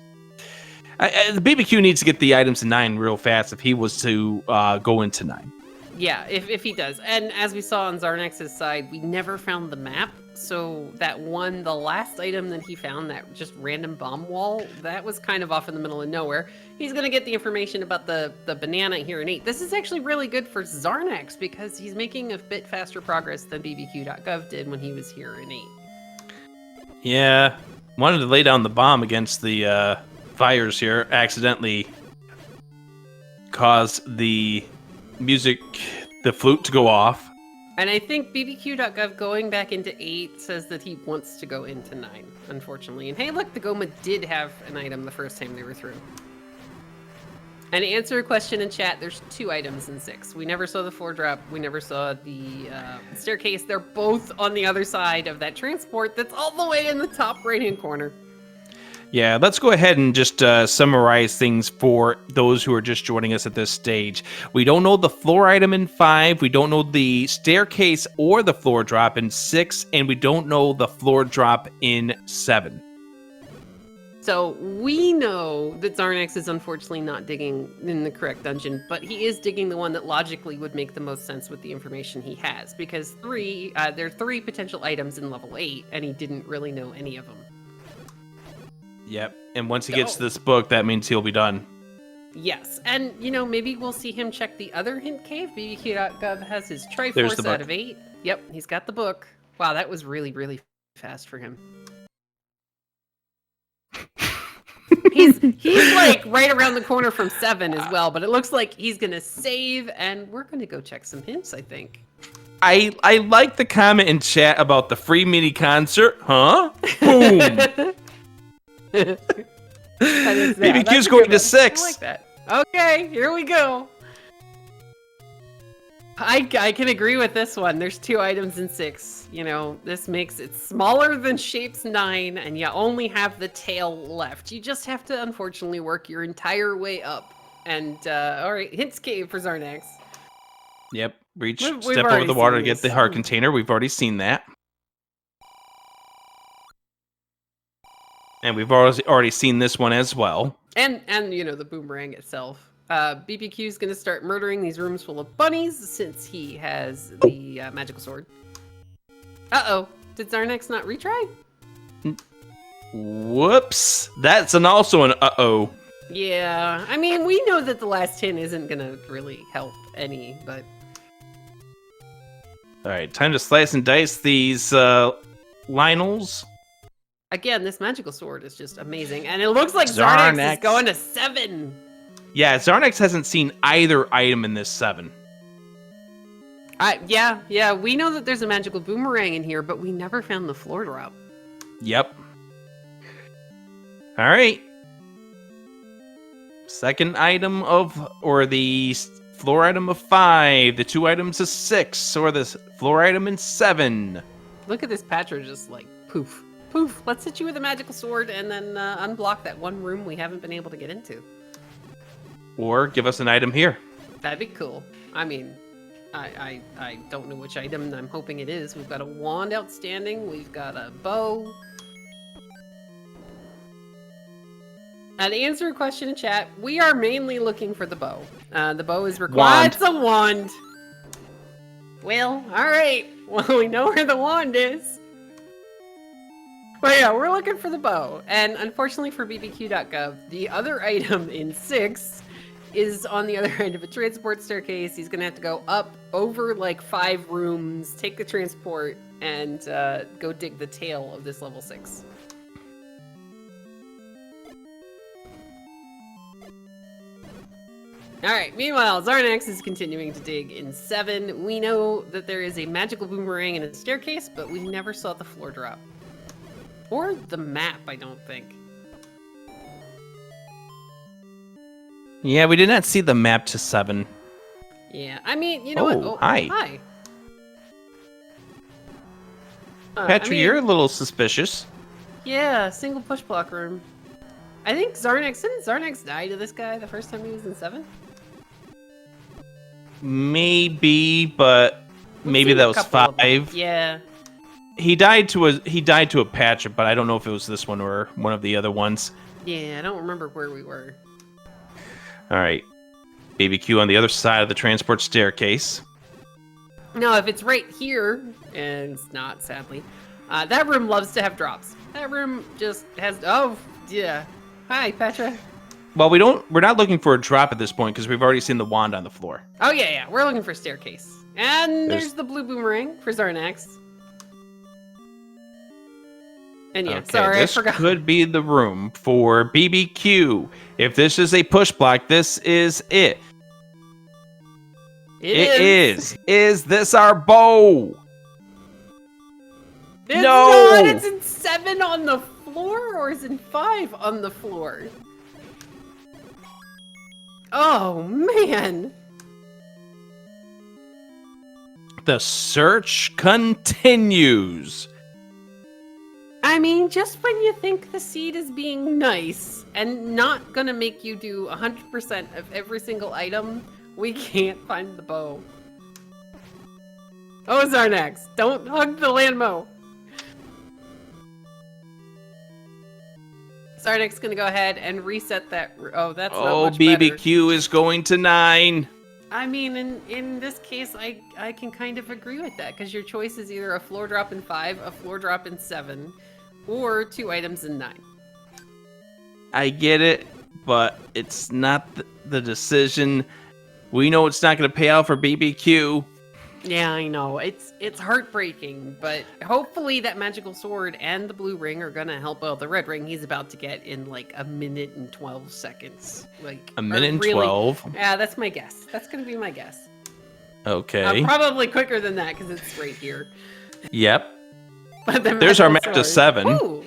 the BBQ needs to get the items to 9 real fast if he was to go into 9. Yeah, if he does. And as we saw on Xarnax's side, we never found the map. So the last item that he found, that just random bomb wall, that was kind of off in the middle of nowhere. He's going to get the information about the banana here in 8. This is actually really good for Xarnax because he's making a bit faster progress than BBQ.gov did when he was here in 8. Yeah, wanted to lay down the bomb against the fires here, accidentally caused the flute to go off. And I think BBQ.gov going back into 8 says that he wants to go into 9, unfortunately. And hey, look, the Goma did have an item the first time they were through. And to answer a question in chat, there's 2 items in 6. We never saw the 4-drop. We never saw the staircase. They're both on the other side of that transport that's all the way in the top right-hand corner. Yeah, let's go ahead and just summarize things for those who are just joining us at this stage. We don't know the floor item in 5, we don't know the staircase or the floor drop in 6, and we don't know the floor drop in 7. So we know that Xarnax is unfortunately not digging in the correct dungeon, but he is digging the one that logically would make the most sense with the information he has, because there are 3 potential items in level 8, and he didn't really know any of them. Yep, and once he gets this book, that means he'll be done. Yes, and, maybe we'll see him check the other hint cave. BBQ.gov has his Triforce out of 8. Yep, he's got the book. Wow, that was really, really fast for him. He's like right around the corner from 7 as well, but it looks like he's going to save, and we're going to go check some hints, I think. I like the comment in chat about the free mini concert, huh? Boom! BBQ's going to 6. I like that. Okay, here we go. I can agree with this one. There's 2 items in 6. You know, this makes it smaller than Shapes 9, and you only have the tail left. You just have to, unfortunately, work your entire way up. And, alright, Hint's Cave for Xarnax. Yep. Reach, We've step over already the water to seen get the this. heart container. We've already seen that. And we've already seen this one as well. And you know, the boomerang itself. BBQ's gonna start murdering these rooms full of bunnies since he has the magical sword. Uh-oh. Did Xarnax not retry? Whoops. That's also an uh-oh. Yeah. I mean, we know that the last 10 isn't gonna really help any, but... Alright, time to slice and dice these Lionels. Again, this magical sword is just amazing. And it looks like Xarnax is going to 7. Yeah, Xarnax hasn't seen either item in this 7. Yeah, we know that there's a magical boomerang in here, but we never found the floor drop. Yep. Alright. Second item or the floor item of 5, the 2 items of 6, or the floor item in 7. Look at this Patra just like, poof. Poof, let's hit you with a magical sword and then unblock that one room we haven't been able to get into. Or give us an item here. That'd be cool. I mean, I don't know which item I'm hoping it is. We've got a wand outstanding. We've got a bow. And to answer a question in chat, we are mainly looking for the bow. The bow is required. Wand. It's a wand. Well, all right. Well, we know where the wand is. But yeah, we're looking for the bow. And unfortunately for BBQ.gov, the other item in 6 is on the other end of a transport staircase. He's going to have to go up over like 5 rooms, take the transport, and go dig the tail of this level 6. Alright, meanwhile, Xarnax is continuing to dig in 7. We know that there is a magical boomerang and a staircase, but we never saw the floor drop. Or the map, I don't think. Yeah, we did not see the map to 7. Yeah, I mean, you know what? Oh, hi. Hi. Petra, you're a little suspicious. Yeah, single push block room. I think didn't Xarnax die to this guy the first time he was in 7? Maybe, but maybe that was 5. Yeah. He died to a patch, but I don't know if it was this one or one of the other ones. Yeah, I don't remember where we were. All right. BBQ on the other side of the transport staircase. No, if it's right here, and it's not, sadly, that room loves to have drops. That room just has, oh, yeah. Hi, Petra. Well, we're not looking for a drop at this point because we've already seen the wand on the floor. Oh, yeah, we're looking for staircase. And there's the blue boomerang for Xarnax. And yeah, okay, sorry, I this forgot. Could be the room for BBQ. If this is a push block, this is it. It is. Is this our bow? It's no! not. It's in 7 on the floor, or is in 5 on the floor? Oh, man. The search continues. I mean, just when you think the seed is being nice and not gonna make you do 100% of every single item, we can't find the bow. Oh, Xarnax, don't hug the landmo. Xarnax gonna go ahead and reset that. Oh, that's not much BBQ better. is going to 9. I mean, in this case, I can kind of agree with that, because your choice is either a floor drop in 5, a floor drop in 7, or 2 items in 9. I get it, but it's not the decision. We know it's not going to pay out for BBQ. Yeah, I know. It's heartbreaking, but hopefully that magical sword and the blue ring are gonna help out the red ring he's about to get in like a minute and 12 seconds. Like a minute and 12? Yeah, that's my guess. That's gonna be my guess. Okay. Probably quicker than that because it's right here. Yep. But there's our map to 7. Ooh.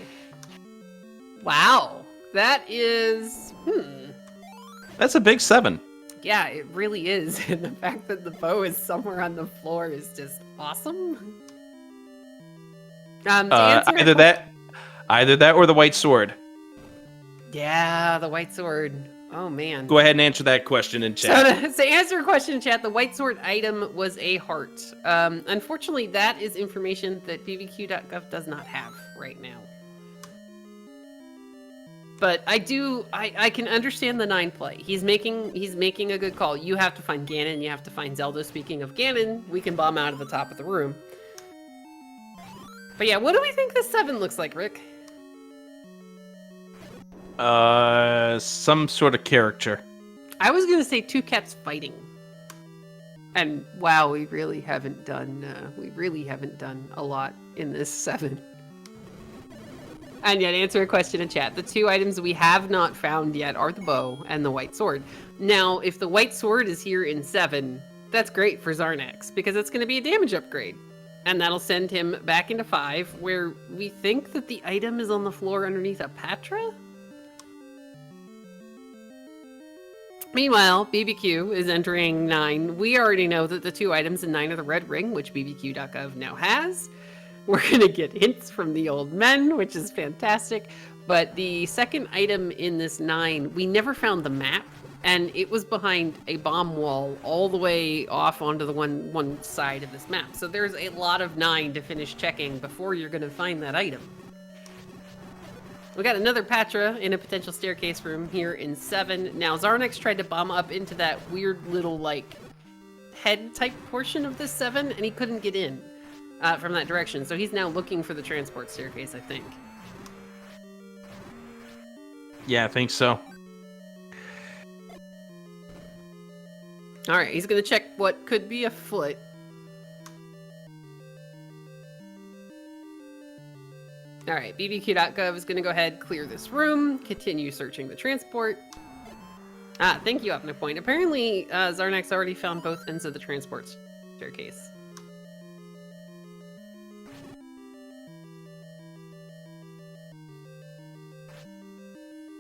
Wow. That is... That's a big 7. Yeah, it really is. And the fact that the bow is somewhere on the floor is just awesome. To answer Either that or the white sword. Yeah, the white sword. Oh, man. Go ahead and answer that question in chat. So to answer your question in chat, the white sword item was a heart. Unfortunately, that is information that BBQ.gov does not have right now. But I can understand the 9 play. He's making a good call. You have to find Ganon, you have to find Zelda. Speaking of Ganon, we can bomb out of the top of the room. But yeah, what do we think the 7 looks like, Rick? Some sort of character. I was gonna say 2 cats fighting. And wow, we really haven't done a lot in this 7. And yet, answer a question in chat. The 2 items we have not found yet are the bow and the white sword. Now, if the white sword is here in 7, that's great for Xarnax, because it's going to be a damage upgrade. And that'll send him back into 5, where we think that the item is on the floor underneath a Patra? Meanwhile, BBQ is entering 9. We already know that the 2 items in 9 are the red ring, which BBQ.gov now has. We're going to get hints from the old men, which is fantastic. But the second item in this 9, we never found the map, and it was behind a bomb wall all the way off onto the one side of this map. So there's a lot of 9 to finish checking before you're going to find that item. We got another Patra in a potential staircase room here in 7. Now, Xarnax tried to bomb up into that weird little, like, head-type portion of this 7, and he couldn't get in. From that direction, so he's now looking for the transport staircase, I think. Yeah, I think so. Alright, he's gonna check what could be a foot. Alright, BBQ.gov is gonna go ahead, clear this room, continue searching the transport. Thank you, Opnapoint. Apparently, Xarnax already found both ends of the transport staircase.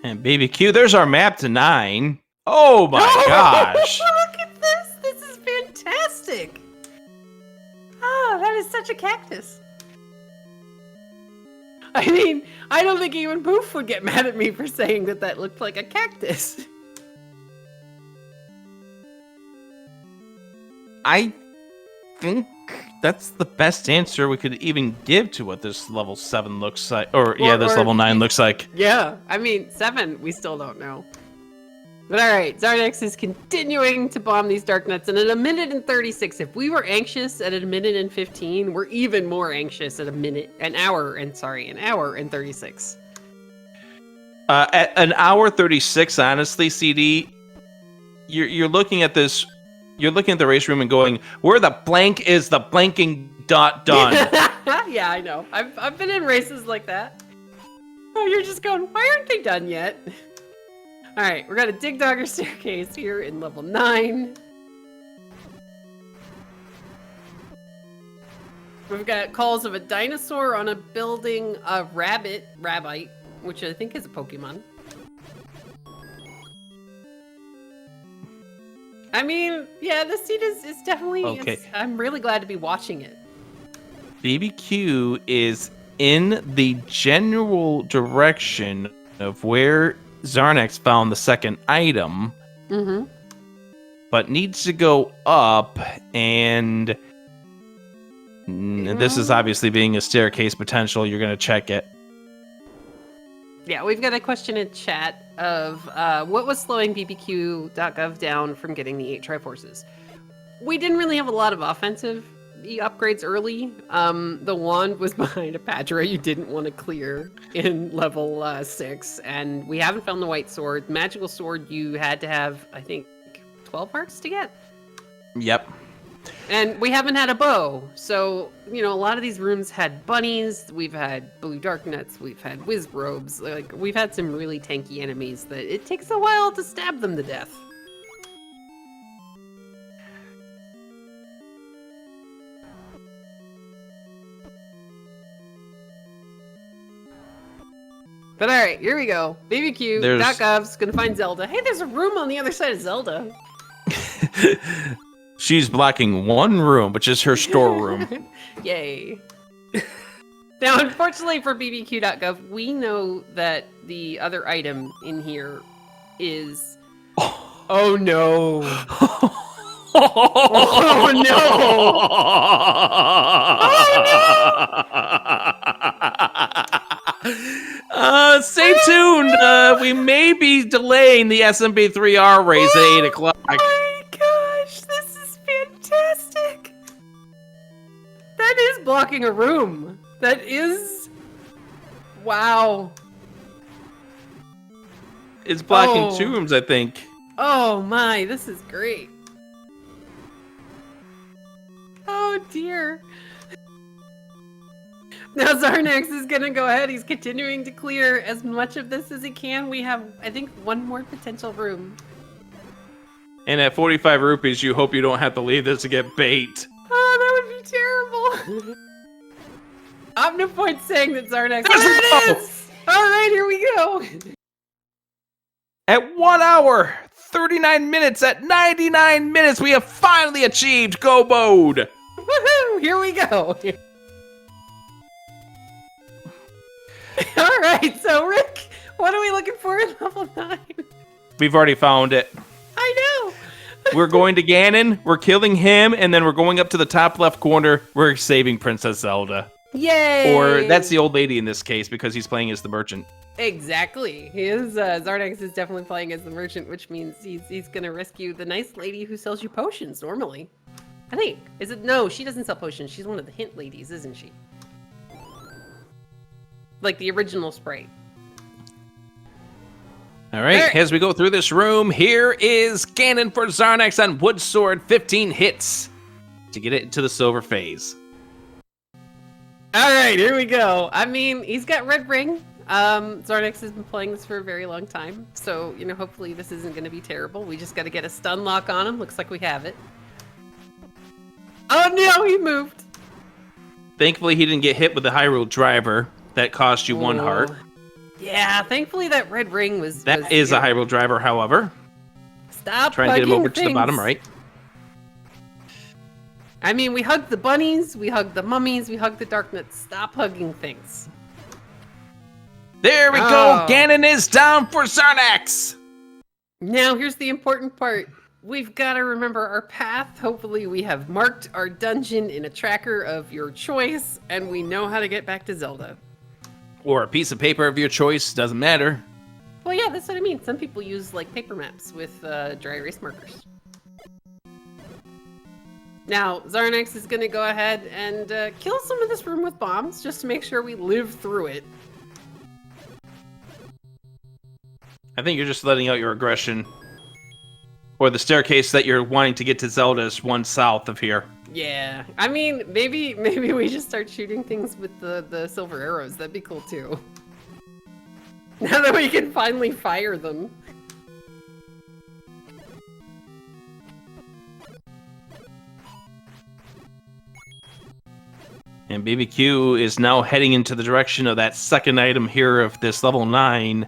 And BBQ, there's our map to 9. Oh my gosh. Look at this. This is fantastic. Oh, that is such a cactus. I mean, I don't think even Poof would get mad at me for saying that that looked like a cactus. I think that's the best answer we could even give to what this level 7 looks like. This level 9 looks like. Yeah, I mean, 7, we still don't know. But alright, Xarnax is continuing to bomb these dark nuts, and at 1:36, if we were anxious at 1:15, we're even more anxious at an hour and 36. At an hour 36, honestly, CD, you're looking at this. You're looking at the race room and going, where the blank is the blanking dot done? Yeah, I know. I've been in races like that. Oh, you're just going, why aren't they done yet? Alright, we're gonna dig dogger staircase here in level 9. We've got calls of a dinosaur on a building, a rabbite, which I think is a Pokemon. I mean, yeah, this scene is definitely... Okay. I'm really glad to be watching it. BBQ is in the general direction of where Xarnax found the second item, but needs to go up, and this is obviously being a staircase potential. You're going to check it. Yeah, we've got a question in chat of what was slowing BBQ.gov down from getting the 8 Triforces. We didn't really have a lot of offensive upgrades early. The wand was behind a Patra you didn't want to clear in level 6, and we haven't found the white sword. Magical sword you had to have, I think, 12 hearts to get. Yep. And we haven't had a bow, so, you know, a lot of these rooms had bunnies, we've had blue dark nuts, we've had whizrobes, like, we've had some really tanky enemies that it takes a while to stab them to death. But alright, here we go. BBQ.gov's gonna find Zelda. Hey, there's a room on the other side of Zelda. She's blocking one room, which is her storeroom. Yay. Now, unfortunately for BBQ.gov, we know that the other item in here is... Oh, no. Oh, no. Stay tuned. We may be delaying the SMB3R race at 8 o'clock. Oh my gosh, this is fantastic. That is blocking a room. That is... Wow. It's blocking 2 rooms, I think. Oh my, this is great. Oh dear. Now Xarnax is gonna go ahead. He's continuing to clear as much of this as he can. We have, I think, 1 more potential room. And at 45 rupees, you hope you don't have to leave this to get bait. Oh, that would be terrible. Omnipoint's saying that Xarnax... There's There a it is! Alright, here we go. At 1 hour, 39 minutes, at 99 minutes, we have finally achieved Go Mode. Woohoo! Here we go. Alright, so Rick, what are we looking for in level 9? We've already found it. I know. We're going to Ganon, we're killing him, and then we're going up to the top left corner, we're saving Princess Zelda. Yay! Or that's the old lady in this case, because he's playing as the merchant. Exactly. He is, Xarnax is definitely playing as the merchant, which means he's gonna rescue the nice lady who sells you potions normally. I think. Is it? No, she doesn't sell potions. She's one of the hint ladies, isn't she? Like the original Sprite. All right, as we go through this room, here is Ganon for Xarnax on Wood Sword, 15 hits to get it into the silver phase. All right, here we go. I mean, he's got Red Ring. Xarnax has been playing this for a very long time, so, you know, hopefully this isn't going to be terrible. We just got to get a stun lock on him. Looks like we have it. Oh, no, he moved. Thankfully, he didn't get hit with the Hyrule Driver. That cost you 1 heart. Yeah, thankfully that Red Ring was... That is a Hyrule Driver, however. Stop Try and get him over to the bottom right. I mean, we hugged the bunnies, we hugged the mummies, we hugged the Darknuts. Stop hugging things. There we go! Ganon is down for Xarnax! Now, here's the important part. We've got to remember our path. Hopefully we have marked our dungeon in a tracker of your choice, and we know how to get back to Zelda. Or a piece of paper of your choice, doesn't matter. Well, yeah, that's what I mean. Some people use, like, paper maps with dry erase markers. Now, Xarnax is going to go ahead and kill some of this room with bombs, just to make sure we live through it. I think you're just letting out your aggression. Or the staircase that you're wanting to get to Zelda is 1 south of here. Yeah, I mean, maybe we just start shooting things with the silver arrows. That'd be cool too. Now that we can finally fire them. And BBQ is now heading into the direction of that second item here of this level 9.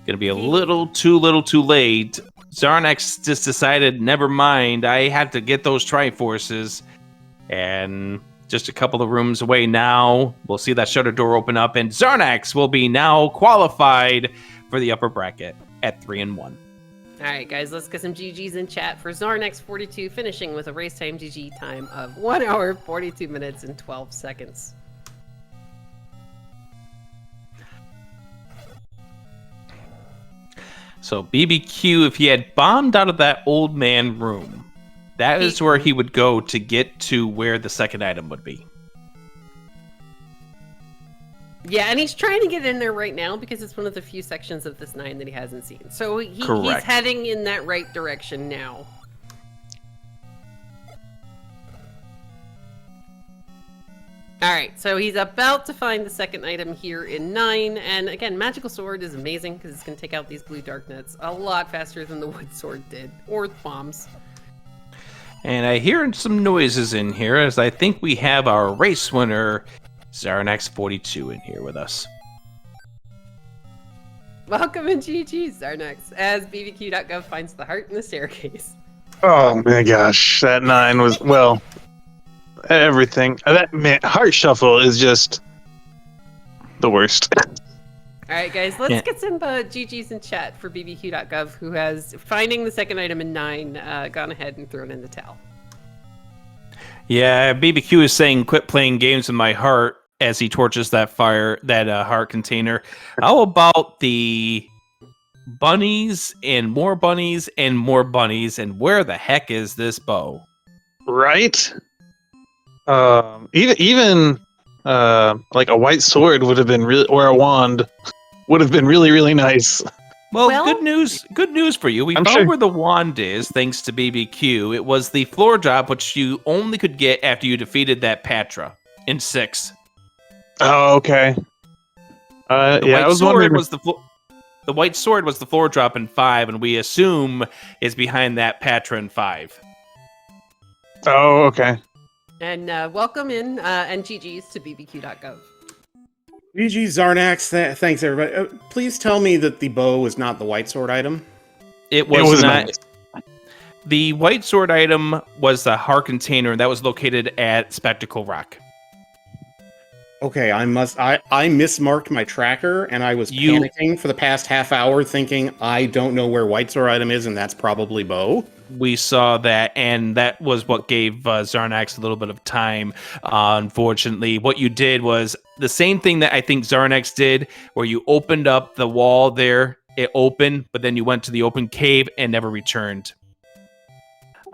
Gonna be a little too late. Xarnax just decided, never mind, I have to get those Triforces. And just a couple of rooms away now, we'll see that shutter door open up, and Xarnax will be now qualified for the upper bracket at 3-1. All right, guys, let's get some GGs in chat for Xarnax42, finishing with a race time GG time of 1 hour, 42 minutes, and 12 seconds. So BBQ, if he had bombed out of that old man room, that is where he would go to get to where the second item would be. Yeah, and he's trying to get in there right now because it's one of the few sections of this 9 that he hasn't seen. So he's heading in that right direction now. Alright, so he's about to find the second item here in 9, and again, Magical Sword is amazing because it's going to take out these blue Darknuts a lot faster than the Wood Sword did, or bombs. And I hear some noises in here, as I think we have our race winner, Xarnax42, in here with us. Welcome in GG, Xarnax, as BBQ.gov finds the heart in the staircase. Oh my gosh, that 9 was everything. That man, Heart Shuffle is just the worst. All right, guys, let's Yeah. get some GGs in chat for BBQ.gov, who has, finding the second item in 9, gone ahead and thrown in the towel. Yeah, BBQ is saying, "Quit playing games with my heart," as he torches that heart container. How about the bunnies and more bunnies and more bunnies? And where the heck is this bow? Right? Even like a white sword would have been really, or a wand would have been really, really nice. Well, good news for you. We I'm found sure- where the wand is, thanks to BBQ. It was the floor drop, which you only could get after you defeated that Patra in 6. Oh, okay. Yeah, I was wondering. The white sword was the floor drop in 5, and we assume is behind that Patra in 5. Oh, okay. And welcome in and GGs to BBQ.gov. GG Xarnax, thanks everybody. Please tell me that the bow was not the white sword item. It was not. nice. The white sword item was the heart container that was located at Spectacle Rock. Okay, I mismarked my tracker and I was panicking for the past half hour thinking I don't know where white sword item is and that's probably bow. We saw that, and that was what gave Xarnax a little bit of time. Unfortunately, what you did was the same thing that I think Xarnax did, where you opened up the wall there, it opened, but then you went to the open cave and never returned.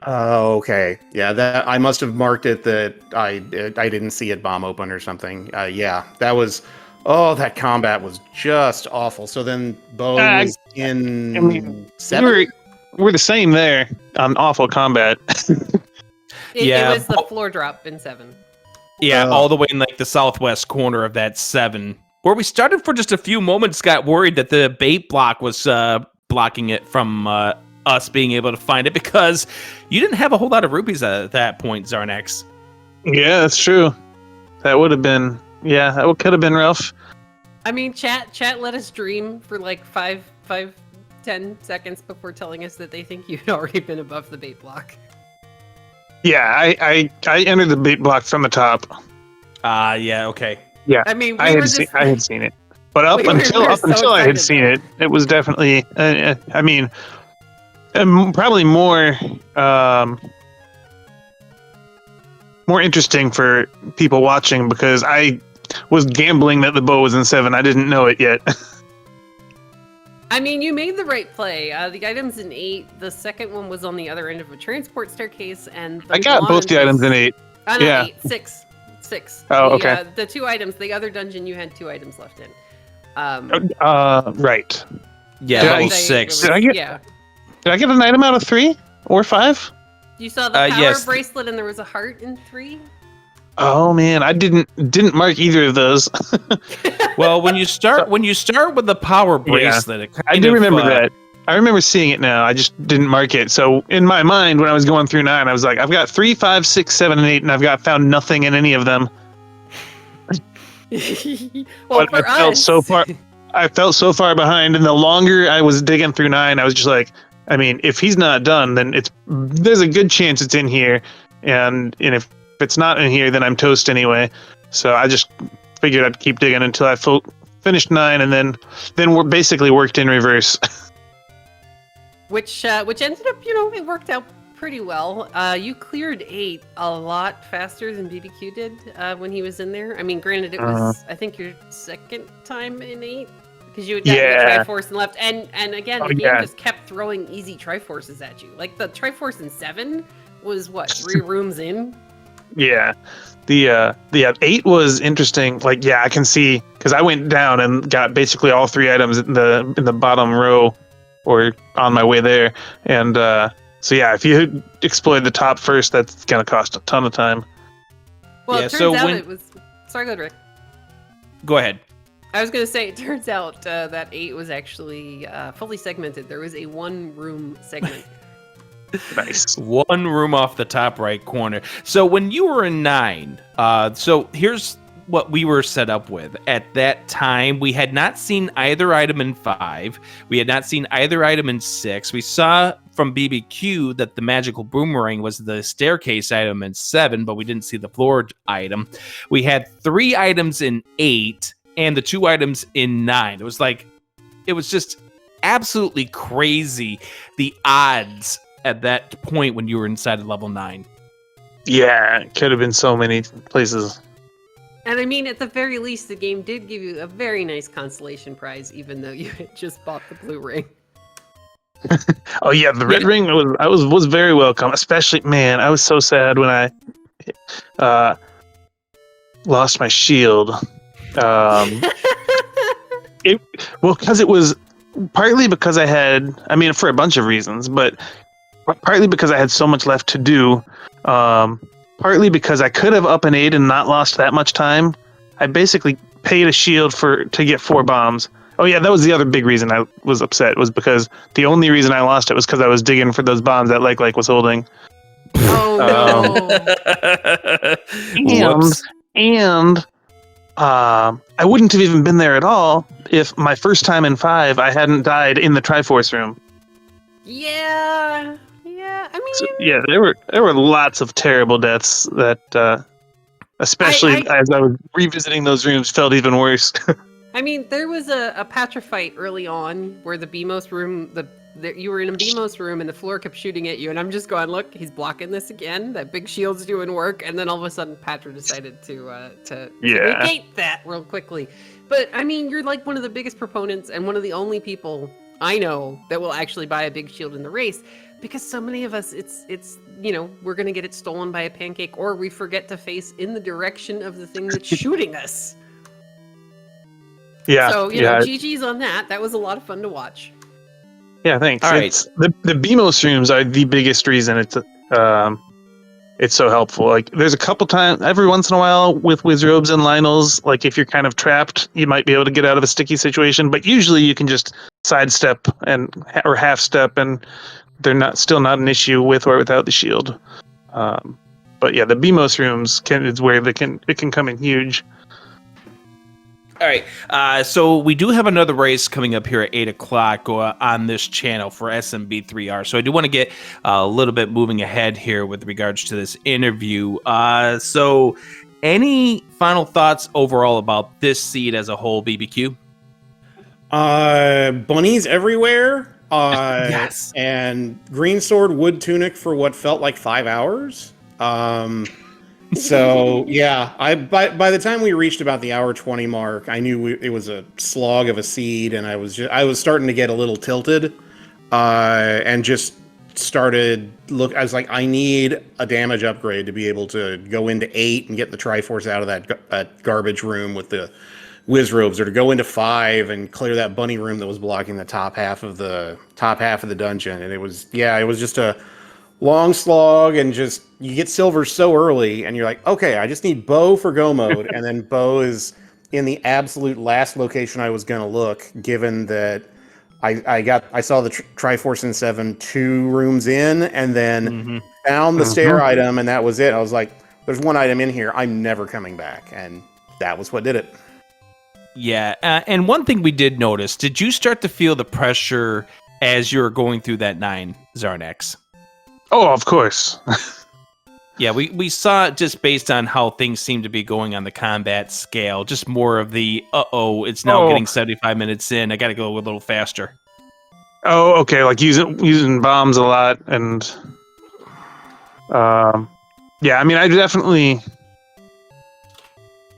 Oh, okay. Yeah, that I must have marked it that I didn't see it bomb open or something. Yeah, that was. Oh, that combat was just awful. So then bow was in I mean, 7. we're the same there on awful combat. It was the floor drop in 7. Yeah, all the way in like the southwest corner of that 7, where we started for just a few moments. Got worried that the bait block was blocking it from us being able to find it because you didn't have a whole lot of rupees at that point, Xarnax. Yeah, that's true. That would have been. Yeah, that could have been rough. I mean, chat let us dream for like 10 seconds before telling us that they think you'd already been above the bait block. Yeah, I entered the bait block from the top. Yeah, okay. Yeah, I mean, I had seen it, but up until I had seen it, it was definitely. I mean, probably more interesting for people watching because I was gambling that the bow was in 7. I didn't know it yet. I mean, you made the right play. The item's in 8. The second one was on the other end of a transport staircase, and I got both the items in 8. No, Yeah. 8. 6. Oh, okay. The 2 items, the other dungeon, you had 2 items left in. Right. Yeah, Did that I- was 6. Did I get- Yeah. Did I get an item out of 3 or 5? You saw the power yes. bracelet, and there was a heart in 3. Oh man, I didn't mark either of those. Well, when you start with the power bracelet, it I kind do of, remember that. I remember seeing it now. I just didn't mark it. So in my mind, when I was going through 9, I was like, I've got 3, 5, 6, 7, and 8, and I've found nothing in any of them. Well, But for I felt us, so far. I felt so far behind, and the longer I was digging through 9, I was just like, I mean, if he's not done, then there's a good chance it's in here, and if it's not in here, then I'm toast anyway. So I just figured I'd keep digging until I finished 9, and then we're basically worked in reverse. which ended up, it worked out pretty well. You cleared 8 a lot faster than BBQ did when he was in there. I mean, granted, it was I think your second time in 8 because you had gotten the Triforce and left, and again the game just kept throwing easy Triforces at you. Like the Triforce in 7 was what 3 rooms in. Yeah, the 8 was interesting. Like, yeah, I can see because I went down and got basically all 3 items in the bottom row, or on my way there. And so yeah, if you exploit the top first, that's gonna cost a ton of time. Well, Yeah, it turns so out when- it was. Sorry, go ahead, Rick. Go ahead. I was gonna say it turns out that 8 was actually fully segmented. There was a 1-room segment. Nice. One room off the top right corner. So when you were in 9, so here's what we were set up with at that time. We had not seen either item in 5. We had not seen either item in 6. We saw from BBQ that the magical boomerang was the staircase item in 7, but we didn't see the floor item. We had 3 items in 8 and the 2 items in 9. It was just absolutely crazy, the odds at that point when you were inside of level 9. Yeah, it could have been so many places. And I mean, at the very least, the game did give you a very nice consolation prize, even though you had just bought the blue ring. Oh yeah, the red ring was very welcome. Especially, man, I was so sad when I lost my shield. Because it was partly because I had, I mean, for a bunch of reasons, but partly because I had so much left to do. Partly because I could have up and aid and not lost that much time. I basically paid a shield to get 4 bombs. Oh yeah, that was the other big reason I was upset, was because the only reason I lost it was because I was digging for those bombs that Like was holding. Oh no! And I wouldn't have even been there at all if my first time in 5 I hadn't died in the Triforce room. Yeah. I mean, So, yeah, there were lots of terrible deaths that, especially as I was revisiting those rooms, felt even worse. I mean, there was a Patra fight early on where the BMOS room, you were in a BMOS room and the floor kept shooting at you, and I'm just going, look, he's blocking this again. That big shield's doing work, and then all of a sudden Patra decided to negate that real quickly. But I mean, you're like one of the biggest proponents and one of the only people I know that will actually buy a big shield in the race. Because so many of us, it's we're going to get it stolen by a pancake, or we forget to face in the direction of the thing that's shooting us. Yeah. So, GG's on that. That was a lot of fun to watch. Yeah, thanks. All right. The BMOS rooms are the biggest reason it's so helpful. Like, there's a couple times, every once in a while, with Wizrobes and Lionels, like, if you're kind of trapped, you might be able to get out of a sticky situation, but usually you can just sidestep or half step, and they're still not an issue with or without the shield. But yeah, the BMOS rooms is where it can come in huge. All right, so we do have another race coming up here at 8 o'clock on this channel for SMB3R. So I do want to get a little bit moving ahead here with regards to this interview. So any final thoughts overall about this seed as a whole, BBQ? Bunnies everywhere. Yes. And green sword wood tunic for what felt like 5 hours. So yeah, by the time we reached about the hour 20 mark, I knew it was a slog of a seed, and I was starting to get a little tilted, and just started I was like, I need a damage upgrade to be able to go into 8 and get the Triforce out of that garbage room with the Wizrobes, or to go into 5 and clear that bunny room that was blocking the top half of the dungeon. And it was just a long slog, and just, you get silver so early, and you're like, okay, I just need Bow for go mode, and then Bow is in the absolute last location I was gonna look, given that I saw the Triforce in 7 2 rooms in, and then found the stair item, and that was it. I was like, there's one item in here, I'm never coming back, and that was what did it. Yeah, and one thing we did notice, did you start to feel the pressure as you were going through that 9, Xarnax? Oh, of course. Yeah, we saw it just based on how things seem to be going on the combat scale. Just more of the, it's now getting 75 minutes in. I got to go a little faster. Oh, okay. Like using bombs a lot, and yeah. I mean, I definitely,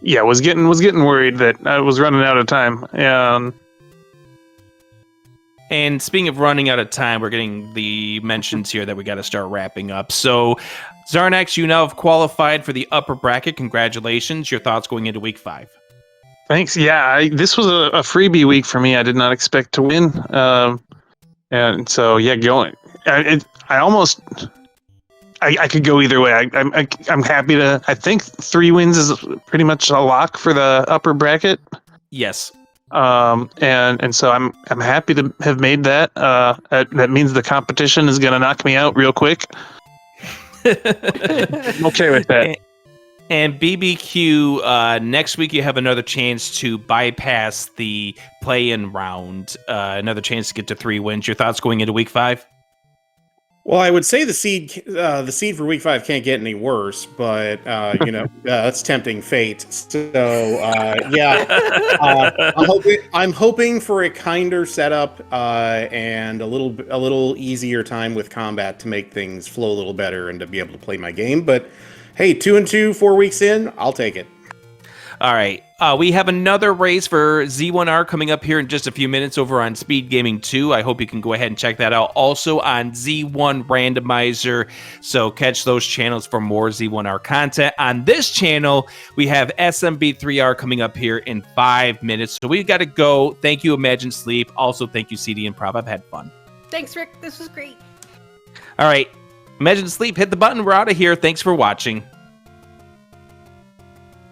was getting worried that I was running out of time. And speaking of running out of time, we're getting the mentions here that we got to start wrapping up. So, Xarnax, you now have qualified for the upper bracket. Congratulations. Your thoughts going into week 5? Thanks. Yeah, this was a freebie week for me. I did not expect to win. And so, going. I could go either way. I'm happy to. I think 3 wins is pretty much a lock for the upper bracket. Yes. And so I'm happy to have made that. That means the competition is gonna knock me out real quick. I'm okay with that. And BBQ, next week you have another chance to bypass the play-in round. Another chance to get to 3 wins. Your thoughts going into week 5? Well, I would say the seed for week 5 can't get any worse, but that's tempting fate. So I'm hoping for a kinder setup and a little easier time with combat to make things flow a little better and to be able to play my game. But hey, 2-2, 4 weeks in, I'll take it. All right. We have another race for Z1R coming up here in just a few minutes over on SpeedGaming 2. I hope you can go ahead and check that out. Also on Z1 Randomizer. So catch those channels for more Z1R content. On this channel, we have SMB3R coming up here in 5 minutes. So we've got to go. Thank you, Imagine Sleep. Also, thank you, CD and Prov. I've had fun. Thanks, Rick. This was great. All right. Imagine Sleep, hit the button. We're out of here. Thanks for watching.